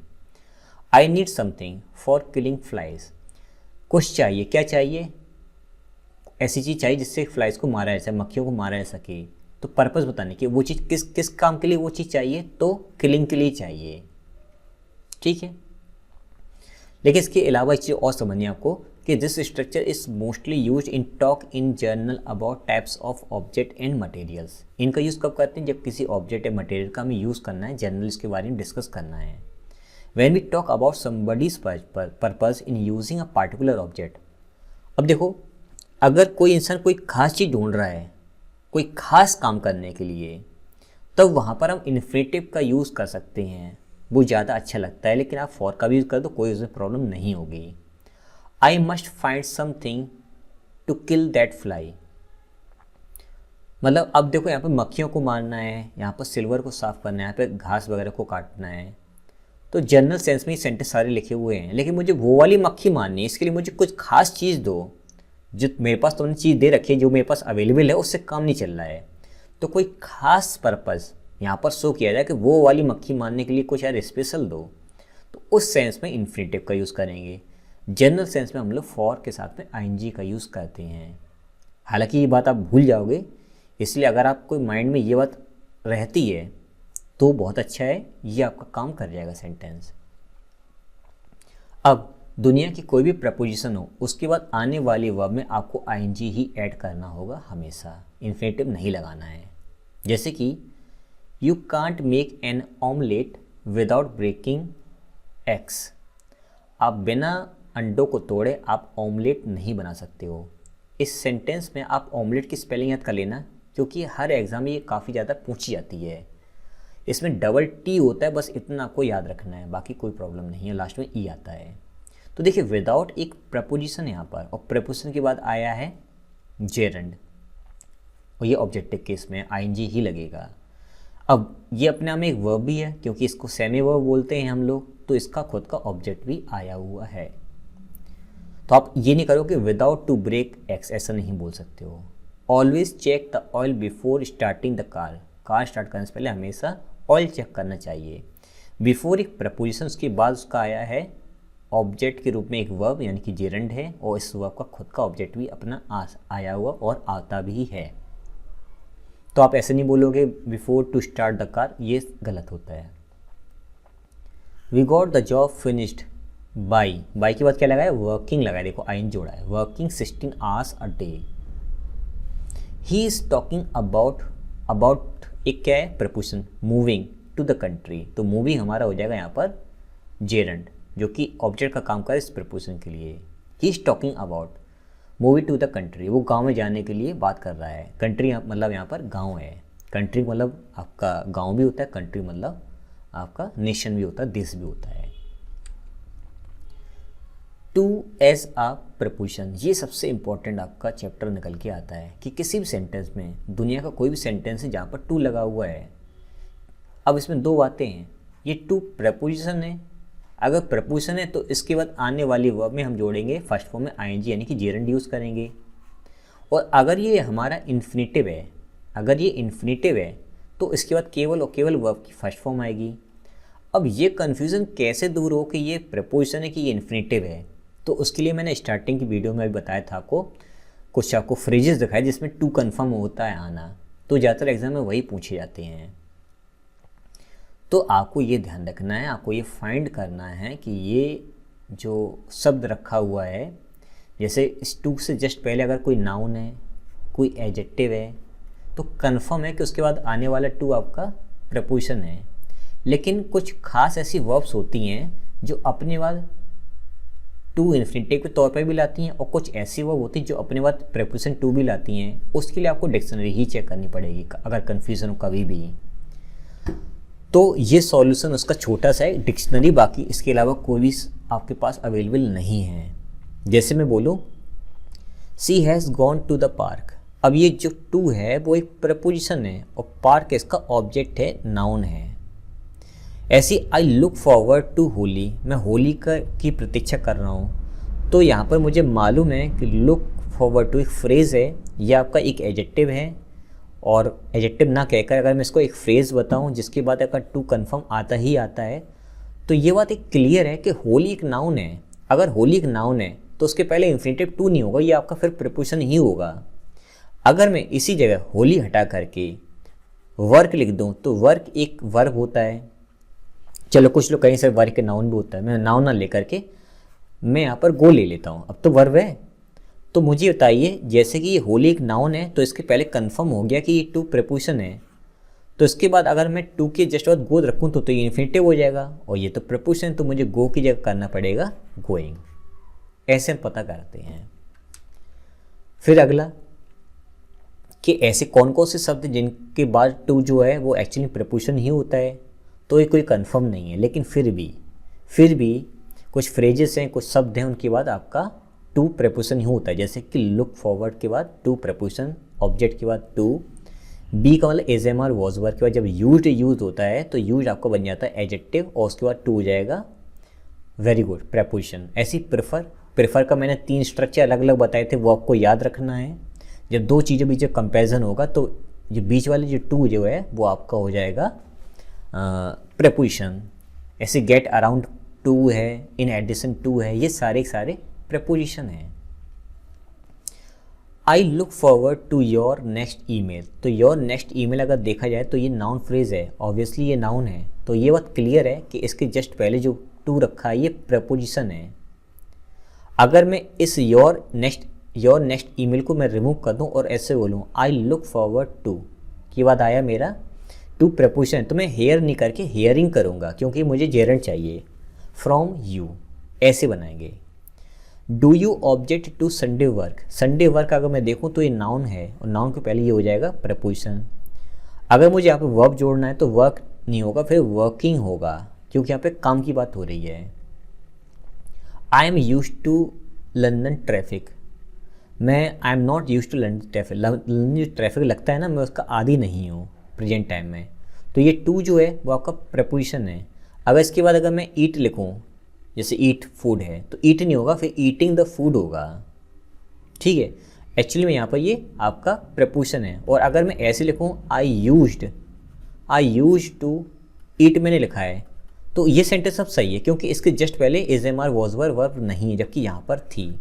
I need something for killing flies, कुछ चाहिए, क्या चाहिए? ऐसी चीज़ चाहिए जिससे फ्लाइज को मारा जा सके, मक्खियों को मारा जा सके। तो पर्पस बताने की वो चीज़ किस काम के लिए वो चीज़ चाहिए, तो किलिंग के लिए चाहिए। ठीक है, लेकिन इसके अलावा एक चीज़ और समझनी है आपको कि this structure is mostly use in talk in journal about types of object and materials. इनका यूज़ कब करते हैं? जब किसी ऑब्जेक्ट या मटेरियल का हमें यूज़ करना है, जर्नल्स के बारे में डिस्कस करना है। When we talk about somebody's purpose in using a particular object. अब देखो, अगर कोई इंसान कोई खास चीज़ ढूंढ रहा है कोई खास काम करने के लिए, तब वहाँ पर हम इन्फिनेटिव का यूज़ कर सकते हैं, वो ज़्यादा अच्छा लगता है। लेकिन आप फॉर का भी यूज़ कर दो, कोई उसमें प्रॉब्लम नहीं होगी। I must find something to kill that fly. मतलब अब देखो, यहाँ पर मक्खियों को मारना है, यहाँ पर सिल्वर को साफ करना है, यहाँ पे घास वगैरह को काटना है। तो जनरल सेंस में ये सेंटेंस सारे लिखे हुए हैं, लेकिन मुझे वो वाली मक्खी मारनी है, इसके लिए मुझे कुछ खास चीज़ दो। जो मेरे पास तुमने चीज़ दे रखी है, जो मेरे पास अवेलेबल है, उससे काम नहीं चल रहा है। तो कोई खास पर्पज़ यहाँ पर शो किया जाए कि वो वाली मक्खी मारने के लिए कुछ यार स्पेशल दो, तो उस सेंस में इन्फिनेटिव का यूज़ करेंगे। जनरल सेंस में हम लोग फॉर के साथ में आईएनजी का यूज़ करते हैं। हालांकि ये बात आप भूल जाओगे, इसलिए अगर आपको माइंड में ये बात रहती है तो बहुत अच्छा है, ये आपका काम कर जाएगा सेंटेंस। अब दुनिया की कोई भी प्रपोजिशन हो, उसके बाद आने वाले वर्ब में आपको आईएनजी ही ऐड करना होगा हमेशा, इन्फिनेटिव नहीं लगाना है। जैसे कि you can't make an omelette without breaking eggs. आप बिना अंडों को तोड़े आप ऑमलेट नहीं बना सकते हो। इस सेंटेंस में आप ऑमलेट की स्पेलिंग याद कर लेना, क्योंकि हर एग्ज़ाम में ये काफ़ी ज़्यादा पूछी जाती है। इसमें डबल टी होता है, बस इतना आपको याद रखना है, बाकी कोई प्रॉब्लम नहीं है। लास्ट में ई आता है। तो देखिए, विदाउट एक प्रपोजिशन यहाँ पर, और प्रपोजिशन के बाद आया है जेरंड, और ये ऑब्जेक्टिव केस में आईएनजी ही लगेगा। अब ये अपने आप में एक वर्ब भी है, क्योंकि इसको सेमी वर्ब बोलते हैं हम लोग, तो इसका खुद का ऑब्जेक्ट भी आया हुआ है। तो आप ये नहीं करो कि विदाउट टू ब्रेक एक्स, ऐसा नहीं बोल सकते हो। Always check the oil before starting the car. Car start करने से पहले हमेशा ऑयल चेक करना चाहिए। बिफोर एक प्रपोजिशन, उसके बाद उसका आया है ऑब्जेक्ट के रूप में एक वर्ब, यानी कि जेरंड है, और इस वर्ब का खुद का ऑब्जेक्ट भी अपना आया हुआ और आता भी है। तो आप ऐसे नहीं बोलोगे before to start the car, ये गलत होता है। We got the job finished by के बाद क्या लगाया, वर्किंग लगाया। देखो आइन जोड़ा है, working 16 hours a day. He is talking about एक क्या है preposition, moving to the country. तो मूविंग हमारा हो जाएगा यहाँ पर जेरंड, जो कि ऑब्जेक्ट का काम करे इस प्रपोजिशन के लिए। He is talking about moving to the country, वो गांव में जाने के लिए बात कर रहा है। कंट्री मतलब यहाँ पर गांव है। कंट्री मतलब आपका गांव भी होता है, कंट्री मतलब आपका नेशन भी होता है, देश भी होता है। टू एज अ प्रपोजिशन, ये सबसे इंपॉर्टेंट आपका चैप्टर निकल के आता है कि किसी भी सेंटेंस में, दुनिया का कोई भी सेंटेंस है जहाँ पर टू लगा हुआ है। अब इसमें दो बातें हैं, ये टू प्रपोजिशन है। अगर प्रपोजिशन है तो इसके बाद आने वाली वर्ब में हम जोड़ेंगे फर्स्ट फॉर्म में आईएनजी, यानी कि जेरंड यूज़ करेंगे। और अगर ये हमारा इन्फिनेटिव है, तो इसके बाद केवल और केवल वर्ब की फर्स्ट फॉर्म आएगी। अब ये कन्फ्यूज़न कैसे दूर हो कि ये प्रपोजिशन है कि ये इन्फिनेटिव है, तो उसके लिए मैंने स्टार्टिंग की वीडियो में भी बताया था आपको, कुछ आपको फ्रेजेस दिखाए जिसमें टू कन्फर्म होता है आना, तो ज़्यादातर एग्जाम में वही पूछे जाते हैं। तो आपको ये ध्यान रखना है, आपको ये फाइंड करना है कि ये जो शब्द रखा हुआ है, जैसे इस टू से जस्ट पहले अगर कोई नाउन है, कोई एडजेक्टिव है, तो कन्फर्म है कि उसके बाद आने वाला टू आपका प्रपोजिशन है। लेकिन कुछ खास ऐसी वर्ब्स होती हैं जो अपने बाद टू इन्फिनेटिव के तौर पर भी लाती हैं, और कुछ ऐसी वर्ब होती हैं जो अपने बाद प्रपोजिशन टू भी लाती हैं। उसके लिए आपको डिक्शनरी ही चेक करनी पड़ेगी अगर कन्फ्यूज़न हो कभी भी। तो ये सॉल्यूशन उसका छोटा सा है, डिक्शनरी, बाकी इसके अलावा कोई भी आपके पास अवेलेबल नहीं है। जैसे मैं बोलूँ she has gone to the park, अब ये जो टू है वो एक प्रपोजिशन है और पार्क इसका ऑब्जेक्ट है, नाउन है। ऐसी I look forward to Holi, मैं होली की प्रतीक्षा कर रहा हूँ। तो यहाँ पर मुझे मालूम है कि लुक फॉरवर्ड टू एक फ्रेज़ है, यह आपका एक एडजेक्टिव है, और एडजेक्टिव ना कहकर अगर मैं इसको एक फ्रेज़ बताऊँ जिसके बाद अगर टू कन्फर्म आता ही आता है, तो ये बात एक क्लियर है कि होली एक नाउन है। अगर होली एक नाउन है तो उसके पहले इन्फिनेटिव टू नहीं होगा, ये आपका फिर प्रपोजिशन ही होगा। अगर मैं इसी जगह होली हटा करके वर्क लिख दूँ तो वर्क एक वर्ब होता है। चलो कुछ लोग कहीं से वर्क के नाउन भी होता है, मैं नाउन ना लेकर के मैं यहाँ पर गो ले लेता हूँ, अब तो वर्ब है। तो मुझे बताइए, जैसे कि ये होली एक नाउन है तो इसके पहले कंफर्म हो गया कि ये टू प्रपोजिशन है, तो इसके बाद अगर मैं टू के जस्ट बाद गो रखूँ तो ये इन्फिनेटिव हो जाएगा, और ये तो प्रपोजिशन, तो मुझे गो की जगह करना पड़ेगा गोइंग। ऐसे हम पता करते हैं। फिर अगला, कि ऐसे कौन कौन से शब्द जिनके बाद टू जो है वो एक्चुअली प्रपोजिशन ही होता है, तो ये कोई कंफर्म नहीं है, लेकिन फिर भी कुछ फ्रेजेस हैं, कुछ शब्द हैं, उनके बाद आपका टू प्रपोजिशन ही होता है। जैसे कि लुक फॉरवर्ड के बाद टू प्रपोजिशन, ऑब्जेक्ट के बाद टू, बी का मतलब is am are was were के बाद जब यूज होता है तो यूज आपका बन जाता है एडजेक्टिव और उसके बाद टू हो जाएगा वेरी गुड प्रपोजिशन। ऐसी प्रेफर का मैंने 3 स्ट्रक्चर अलग अलग बताए थे, वो आपको याद रखना है। जब 2 चीज़ों बीच कंपैरिजन होगा तो जो बीच वाले जो टू जो है वो आपका हो जाएगा प्रपोजिशन। ऐसे गेट अराउंड टू है, इन एडिशन टू है, ये सारे प्रपोजिशन हैं। I look forward to your next email, तो योर नेक्स्ट ईमेल अगर देखा जाए तो ये नाउन फ्रेज है, ऑब्वियसली ये नाउन है, तो ये बात क्लियर है कि इसके जस्ट पहले जो टू रखा है ये प्रपोजिशन है। अगर मैं इस योर नेक्स्ट ईमेल को मैं रिमूव कर दूं और ऐसे बोलूं आई लुक फॉरवर्ड टू के बाद आया मेरा टू प्रपोजिशन, तो मैं हेयर नहीं करके हेयरिंग करूंगा क्योंकि मुझे जेरंड चाहिए। फ्रॉम यू ऐसे बनाएंगे। Do you object to Sunday work अगर मैं देखूं तो ये नाउन है और नाउन के पहले ये हो जाएगा प्रपोजिशन। अगर मुझे यहाँ पे वर्ब जोड़ना है तो वर्क नहीं होगा, फिर वर्किंग होगा क्योंकि यहाँ पे काम की बात हो रही है। I am used to London traffic, I am not used to London traffic, London जो ट्रैफिक लगता है ना मैं उसका आदी नहीं हूँ प्रेजेंट टाइम में, तो ये टू जो है वो आपका प्रपोजिशन है। अगर इसके बाद अगर मैं ईट लिखूँ, जैसे ईट फूड है तो ईट नहीं होगा, फिर ईटिंग द फूड होगा, ठीक है। एक्चुअली में यहाँ पर ये आपका प्रपोजिशन है। और अगर मैं ऐसे लिखूँ आई यूज्ड टू ईट मैंने लिखा है, तो ये सेंटेंस सब सही है क्योंकि इसके जस्ट पहले is am are was were verb नहीं है, जबकि यहाँ पर थी।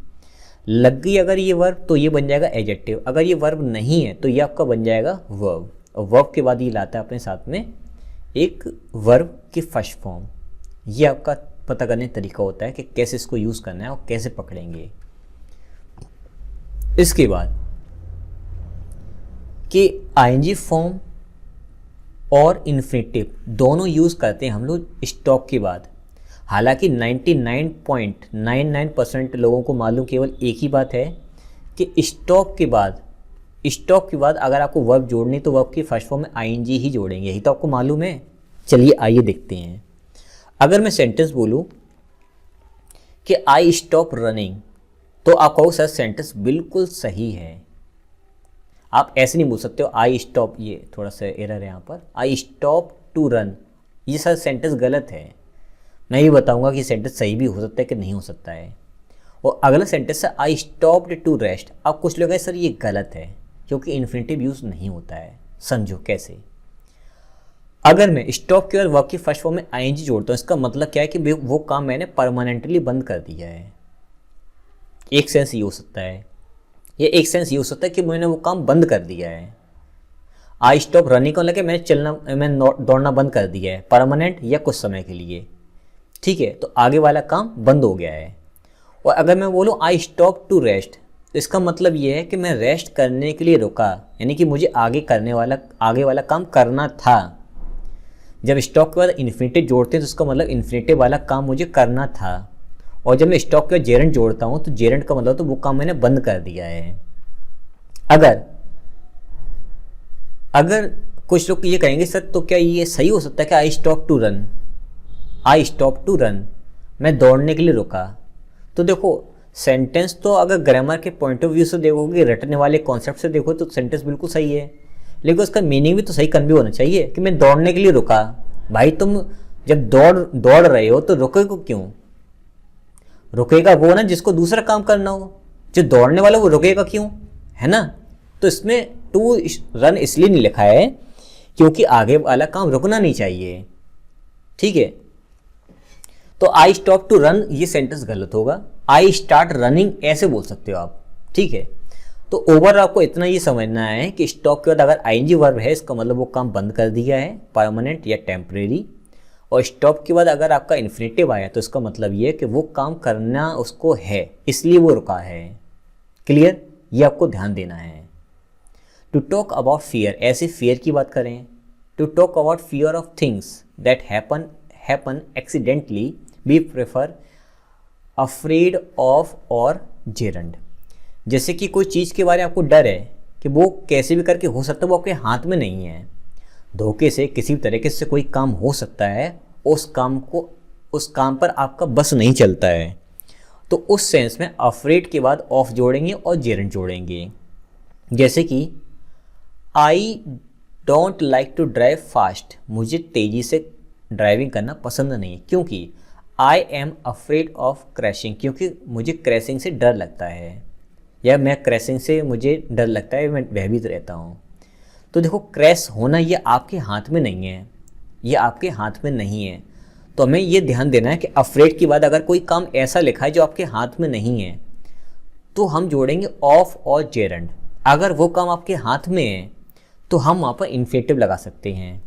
लग गई अगर ये वर्ब तो ये बन जाएगा एडजेक्टिव, अगर ये वर्ब नहीं है तो ये आपका बन जाएगा वर्ब, और वर्ब के बाद ये लाता है अपने साथ में एक वर्ब की फर्स्ट फॉर्म। ये आपका पता करने का तरीका होता है कि कैसे इसको यूज़ करना है और कैसे पकड़ेंगे। इसके बाद कि आईएनजी फॉर्म और इन्फिनेटिव दोनों यूज़ करते हैं हम लोग स्टॉप के बाद। हालांकि 99.99% लोगों को मालूम केवल एक ही बात है कि स्टॉप के बाद अगर आपको वर्ब जोड़नी तो वर्ब की फर्स्ट फॉर्म में आईएनजी ही जोड़ेंगे, यही तो आपको मालूम है। चलिए आइए देखते हैं। अगर मैं सेंटेंस बोलूं कि आई स्टॉप रनिंग तो आप कहो सर सेंटेंस बिल्कुल सही है। आप ऐसे नहीं बोल सकते हो आई स्टॉप, ये थोड़ा सा एरर है यहाँ पर, आई स्टॉप टू रन, ये सर सेंटेंस गलत है। मैं ये बताऊंगा कि सेंटेंस सही भी हो सकता है कि नहीं हो सकता है। और अगला सेंटेंस है आई स्टॉप्ड टू रेस्ट। अब कुछ लोग हैं सर ये गलत है क्योंकि इन्फिनेटिव यूज़ नहीं होता है। समझो कैसे। अगर मैं स्टॉप के बाद वर्ब की फर्स्ट फॉर्म में आईएनजी जोड़ता हूँ, इसका मतलब क्या है कि वो काम मैंने परमानेंटली बंद कर दिया है। एक सेंस ये हो सकता है, ये एक सेंस ये हो सकता है कि मैंने वो काम बंद कर दिया है। आई स्टॉप रनिंग को लेकर मैंने दौड़ना बंद कर दिया है, परमानेंट या कुछ समय के लिए, ठीक है। तो आगे वाला काम बंद हो गया है। और अगर मैं बोलूँ आई स्टॉप टू रेस्ट, तो इसका मतलब ये है कि मैं रेस्ट करने के लिए रुका, यानी कि मुझे आगे वाला काम करना था। जब स्टॉप के बाद इन्फिनेटिव जोड़ते हैं तो उसका मतलब इन्फिनेटिव वाला काम मुझे करना था। और जब मैं स्टॉप के बाद जेरेंट जोड़ता हूँ तो जेरेंट का मतलब तो वो काम मैंने बंद कर दिया है। अगर कुछ लोग ये कहेंगे सर तो क्या ये सही हो सकता है कि आई स्टॉप टू रन, मैं दौड़ने के लिए रुका। तो देखो सेंटेंस तो अगर ग्रामर के पॉइंट ऑफ व्यू से देखोगे, रटने वाले कॉन्सेप्ट से देखो तो सेंटेंस बिल्कुल सही है, लेकिन उसका मीनिंग भी तो सही कन्वे होना चाहिए कि मैं दौड़ने के लिए रुका। भाई तुम जब दौड़ रहे हो तो रुकेगा क्यों? रुकेगा वो ना जिसको दूसरा काम करना हो, जो दौड़ने वाला वो रुकेगा क्यों, है ना। तो इसमें टू रन इसलिए नहीं लिखा है क्योंकि आगे वाला काम रुकना नहीं चाहिए, ठीक है। तो आई स्टॉप टू रन ये सेंटेंस गलत होगा, आई स्टार्ट रनिंग ऐसे बोल सकते हो आप, ठीक है। तो ओवरऑल आपको इतना ये समझना है कि स्टॉप के बाद अगर आईएनजी वर्ब है इसका मतलब वो काम बंद कर दिया है, परमानेंट या टेम्परेरी। और स्टॉप के बाद अगर आपका इन्फिनेटिव आया तो इसका मतलब ये है कि वो काम करना उसको है, इसलिए वो रुका है। क्लियर? ये आपको ध्यान देना है। टू टॉक अबाउट फियर, ऐसे फियर की बात करें। To talk about fear of things that happen accidentally, we prefer afraid of और जेरंड। जैसे कि कोई चीज़ के बारे में आपको डर है, कि वो कैसे भी करके हो सकता है, वो आपके हाथ में नहीं है। धोखे से किसी भी तरीके से कोई काम हो सकता है, उस काम पर आपका बस नहीं चलता है। तो उस सेंस में अफ्रेड के बाद ऑफ जोड़ेंगे और जेरंड जोड़ेंगे। जैसे कि I don't like to drive fast, मुझे तेज़ी से ड्राइविंग करना पसंद नहीं, क्योंकि I am afraid of crashing, क्योंकि मुझे क्रैशिंग से डर लगता है, या मैं क्रैशिंग से मुझे डर लगता है, मैं भयभीत रहता हूँ। तो देखो, क्रैश होना ये आपके हाथ में नहीं है, ये आपके हाथ में नहीं है। तो हमें ये ध्यान देना है कि अफ्रेड के बाद अगर कोई काम ऐसा लिखा है जो आपके हाथ में नहीं है, तो हम जोड़ेंगे ऑफ और जेरंड। अगर वो काम आपके हाथ में है तो हम वहाँ पर इन्फिनेटिव लगा सकते हैं।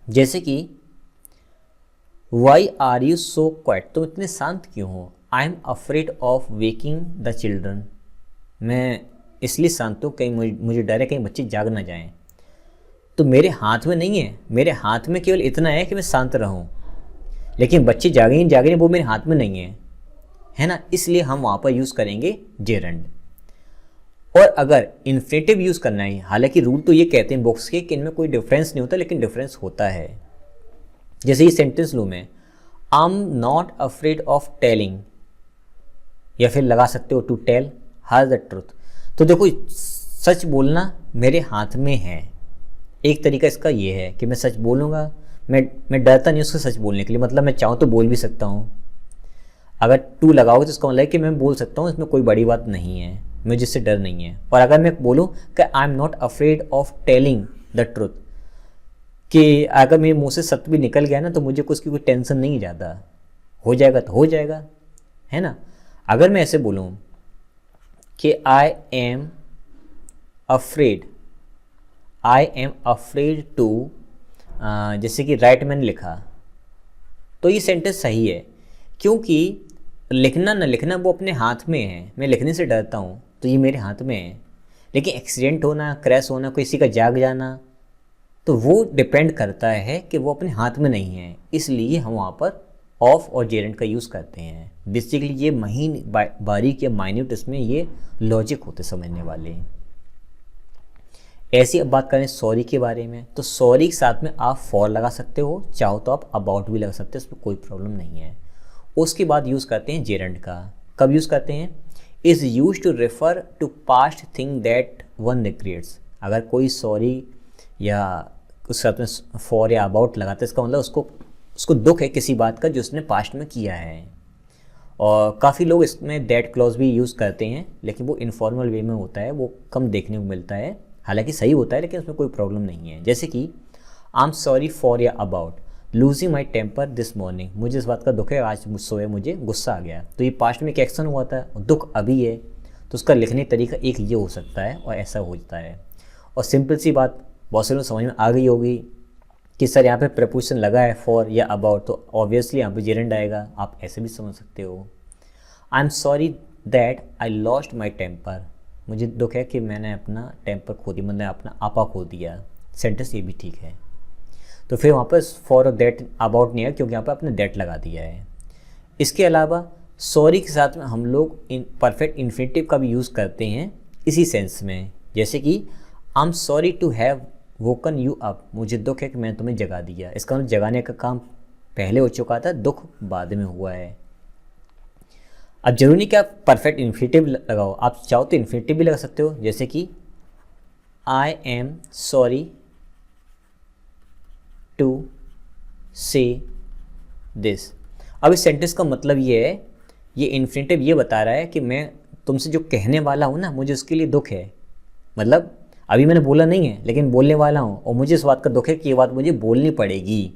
जैसे कि why are you so quiet, तुम इतने शांत क्यों हो। I am afraid of waking the children, मैं इसलिए शांत हूँ कहीं मुझे डर है कहीं बच्चे जाग ना जाएं। तो मेरे हाथ में नहीं है, मेरे हाथ में केवल इतना है कि मैं शांत रहूं, लेकिन बच्चे जागे वो मेरे हाथ में नहीं है ना। इसलिए हम वहाँ पर यूज़ करेंगे जेरंड। और अगर इन्फिनेटिव यूज़ करना है, हालांकि रूल तो ये कहते हैं बुक्स के कि इनमें कोई डिफरेंस नहीं होता, लेकिन डिफरेंस होता है। जैसे ये सेंटेंस लूँ मैं, I am not afraid of telling, या फिर लगा सकते हो to tell her the truth. तो देखो, सच बोलना मेरे हाथ में है। एक तरीका इसका ये है कि मैं सच बोलूँगा, मैं डरता नहीं उसको सच बोलने के लिए, मतलब मैं चाहूँ तो बोल भी सकता हूँ। अगर टू लगाओगे तो इसका मतलब है कि मैं बोल सकता हूँ, इसमें कोई बड़ी बात नहीं है, मुझे इससे डर नहीं है। और अगर मैं बोलूँ कि I am not afraid of telling the truth, कि अगर मेरे मुँह से सत्य भी निकल गया ना तो मुझे उसकी कोई टेंशन नहीं ज़्यादा, हो जाएगा तो हो जाएगा, है ना। अगर मैं ऐसे बोलूँ कि आई एम अफ्रेड टू, जैसे कि राइट मैंने लिखा, तो ये सेंटेंस सही है, क्योंकि लिखना ना लिखना वो अपने हाथ में है। मैं लिखने से डरता हूँ तो ये मेरे हाथ में है, लेकिन एक्सीडेंट होना, क्रैश होना, किसी का जाग जाना, तो वो डिपेंड करता है कि वो अपने हाथ में नहीं है। इसलिए हम वहाँ पर ऑफ और जेरंड का यूज़ करते हैं। बेसिकली ये महीन बारीक या माइन्यूट, इसमें ये लॉजिक होते समझने वाले। ऐसी अब बात करें सॉरी के बारे में, तो सॉरी के साथ में आप फॉर लगा सकते हो, चाहो तो आप अबाउट भी लगा सकते हो, उसमें कोई प्रॉब्लम नहीं है। उसके बाद यूज़ करते हैं जेरंड का। कब यूज़ करते हैं? Is used to refer to past thing that one regrets. अगर कोई सॉरी या उस साथ में फॉर या अबाउट लगाते हैं, इसका मतलब उसको दुख है किसी बात का जो उसने पास्ट में किया है। और काफ़ी लोग इसमें दैट क्लॉज भी यूज़ करते हैं, लेकिन वो इनफॉर्मल वे में होता है, वो कम देखने को मिलता है। हालांकि सही होता है, लेकिन उसमें कोई प्रॉब्लम नहीं है। जैसे कि आई एम सॉरी फॉर या about losing my temper this morning, मुझे इस बात का दुख है, आज सुबह मुझे गुस्सा आ गया। तो ये पास्ट में एक एक्शन हुआ था, दुख अभी है, तो उसका लिखने तरीका एक ये हो सकता है और ऐसा हो जाता है। और सिंपल सी बात बहुत से लोग समझ में आ गई होगी कि सर यहाँ पे प्रपोजिशन लगा है फॉर या अबाउट, तो ऑब्वियसली यहाँ पे जेरंड आएगा। आप ऐसे भी समझ सकते हो, I am sorry that I lost my temper, मुझे दुख है कि मैंने अपना टेम्पर खो दिया, मैंने अपना आपा खो दिया। सेंटेंस ये भी ठीक है। तो फिर वहाँ पर फॉर और दैट अबाउट नहीं है, क्योंकि यहाँ पर आपने दैट लगा दिया है। इसके अलावा सॉरी के साथ में हम लोग परफेक्ट इन्फिनेटिव का भी यूज़ करते हैं इसी सेंस में। जैसे कि I am sorry to have woken you up, मुझे दुख है कि मैंने तुम्हें जगा दिया। इसका मतलब जगाने का काम पहले हो चुका था, दुख बाद में हुआ है। अब जरूरी नहीं कि आप परफेक्ट इन्फिनेटिव लगाओ, आप चाहो तो इन्फिनेटिव भी लगा सकते हो। जैसे कि आई एम सॉरी टू से दिस। अब इस सेंटेंस का मतलब ये है, ये इन्फिनेटिव ये बता रहा है कि मैं तुमसे जो कहने वाला हूँ ना, मुझे उसके लिए दुख है। मतलब अभी मैंने बोला नहीं है, लेकिन बोलने वाला हूँ, और मुझे इस बात का दुख है कि ये बात मुझे बोलनी पड़ेगी।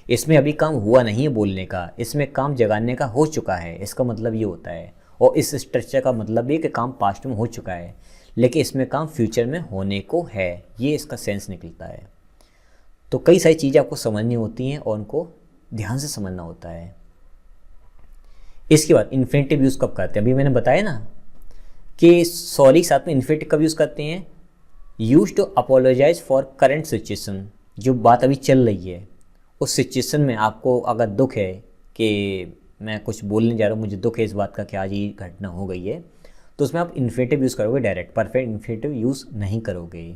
इसमें अभी काम हुआ नहीं है बोलने का, इसमें काम जगाने का हो चुका है। इसका मतलब ये होता है। और इस स्ट्रक्चर का मतलब ये कि काम पास्ट में हो चुका है, लेकिन इसमें काम फ्यूचर में होने को है। ये इसका सेंस निकलता है। तो कई सारी चीज़ें आपको समझनी होती हैं और उनको ध्यान से समझना होता है। इसके बाद इन्फिनेटिव यूज़ कब करते हैं? अभी मैंने बताया ना कि सॉरी के साथ में इन्फिनेटिव कब यूज़ करते हैं? Used to apologise for current situation, जो बात अभी चल रही है उस सिचुएशन में आपको अगर दुख है कि मैं कुछ बोलने जा रहा हूँ, मुझे दुख है इस बात का कि आज ये घटना हो गई है, तो उसमें आप इन्फिनेटिव यूज़ करोगे डायरेक्ट, परफेक्ट इन्फिनेटिव यूज़ नहीं करोगे।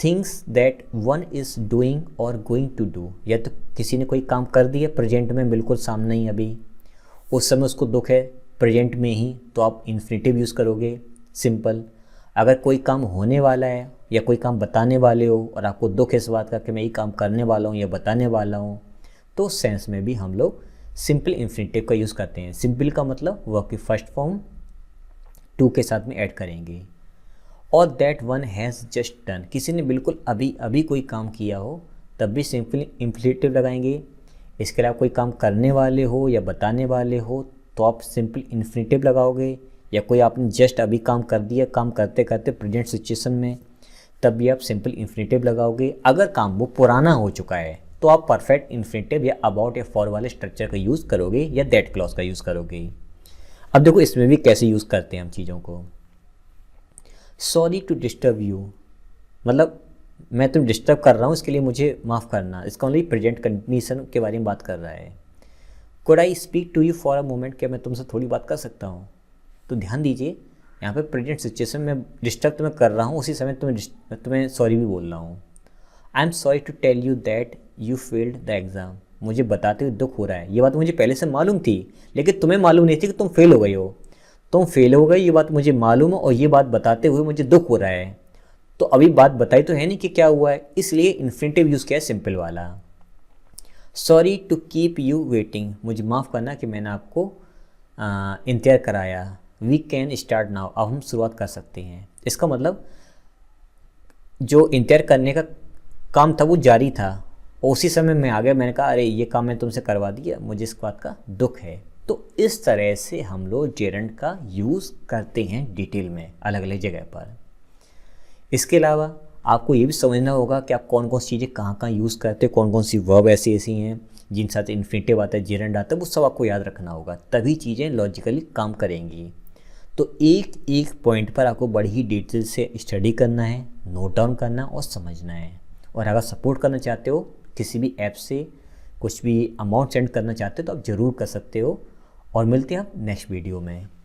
Things that one is doing और गोइंग टू डू, या तो किसी ने कोई काम कर दिया प्रेजेंट में, बिल्कुल सामने ही अभी, उस समय उसको दुख है प्रेजेंट में ही, तो आप इन्फिनेटिव यूज़ करोगे, सिंपल। अगर कोई काम होने वाला है या कोई काम बताने वाले हो और आपको दुख है इस बात का कि मैं ये काम करने वाला हूँ या बताने वाला हूँ, तो उस सेंस में भी हम लोग सिंपल इन्फिनेटिव का यूज़ करते हैं। सिंपल का मतलब वर्ब की फर्स्ट फॉर्म टू के साथ में ऐड करेंगे। और that one has just done, किसी ने बिल्कुल अभी अभी कोई काम किया हो तब भी सिंपल इन्फिनेटिव लगाएंगे। इसके अलावा कोई काम करने वाले हो या बताने वाले हो तो आप सिंपल इन्फिनेटिव लगाओगे, या कोई आपने जस्ट अभी काम कर दिया, काम करते करते प्रेजेंट सिचुएशन में, तब भी आप सिंपल इन्फिनेटिव लगाओगे। अगर काम वो पुराना हो चुका है तो आप परफेक्ट इन्फिनेटिव या अबाउट या फॉर वाले स्ट्रक्चर का यूज़ करोगे या दैट क्लॉज का यूज़ करोगे। अब देखो इसमें भी कैसे यूज़ करते हैं हम चीज़ों को। सॉरी टू डिस्टर्ब यू, मतलब मैं तुम डिस्टर्ब कर रहा हूँ इसके लिए मुझे माफ़ करना, इसका ओनली प्रेजेंट कंडीशन के बारे में बात कर रहा है। Could I speak to you for a moment, क्या मैं तुमसे थोड़ी बात कर सकता हूँ? तो ध्यान दीजिए यहाँ पे प्रेजेंट सिचुएशन में डिस्टर्ब तो मैं कर रहा हूँ, उसी समय तुम्हें सॉरी भी बोल रहा हूँ। I am sorry to tell you that you failed the exam, मुझे बताते हुए दुख हो रहा है, ये बात मुझे पहले से मालूम थी लेकिन तुम्हें मालूम नहीं थी कि तुम फेल हो गई हो। तुम फेल हो गई ये बात मुझे मालूम है और ये बात बताते हुए मुझे दुख हो रहा है। तो अभी बात बताई तो है नहीं कि क्या हुआ है, इसलिए इन्फिनेटिव यूज़ किया है सिंपल वाला। Sorry to keep you waiting, मुझे माफ़ करना कि मैंने आपको इंतज़ार कराया। वी कैन स्टार्ट नाउ, अब हम शुरुआत कर सकते हैं। इसका मतलब जो इंतज़ार करने का काम था वो जारी था, उसी समय मैं आ गया, मैंने कहा अरे ये काम मैं तुमसे करवा दिया, मुझे इस बात का दुख है। तो इस तरह से हम लोग जेरंड का यूज़ करते हैं डिटेल में अलग अलग जगह पर। इसके अलावा आपको ये भी समझना होगा कि आप कौन कौन सी चीज़ें कहाँ कहाँ यूज़ करते हैं, कौन कौन सी वर्ब ऐसी ऐसी हैं जिन साथ इन्फिनेटिव आता है, जेरंड आता है, वो सब आपको याद रखना होगा, तभी चीज़ें लॉजिकली काम करेंगी। तो एक एक पॉइंट पर आपको बड़ी ही डिटेल से स्टडी करना है, नोट डाउन करना और समझना है। और अगर सपोर्ट करना चाहते हो किसी भी ऐप से, कुछ भी अमाउंट सेंड करना चाहते हो तो आप ज़रूर कर सकते हो। और मिलते हैं आप नेक्स्ट वीडियो में।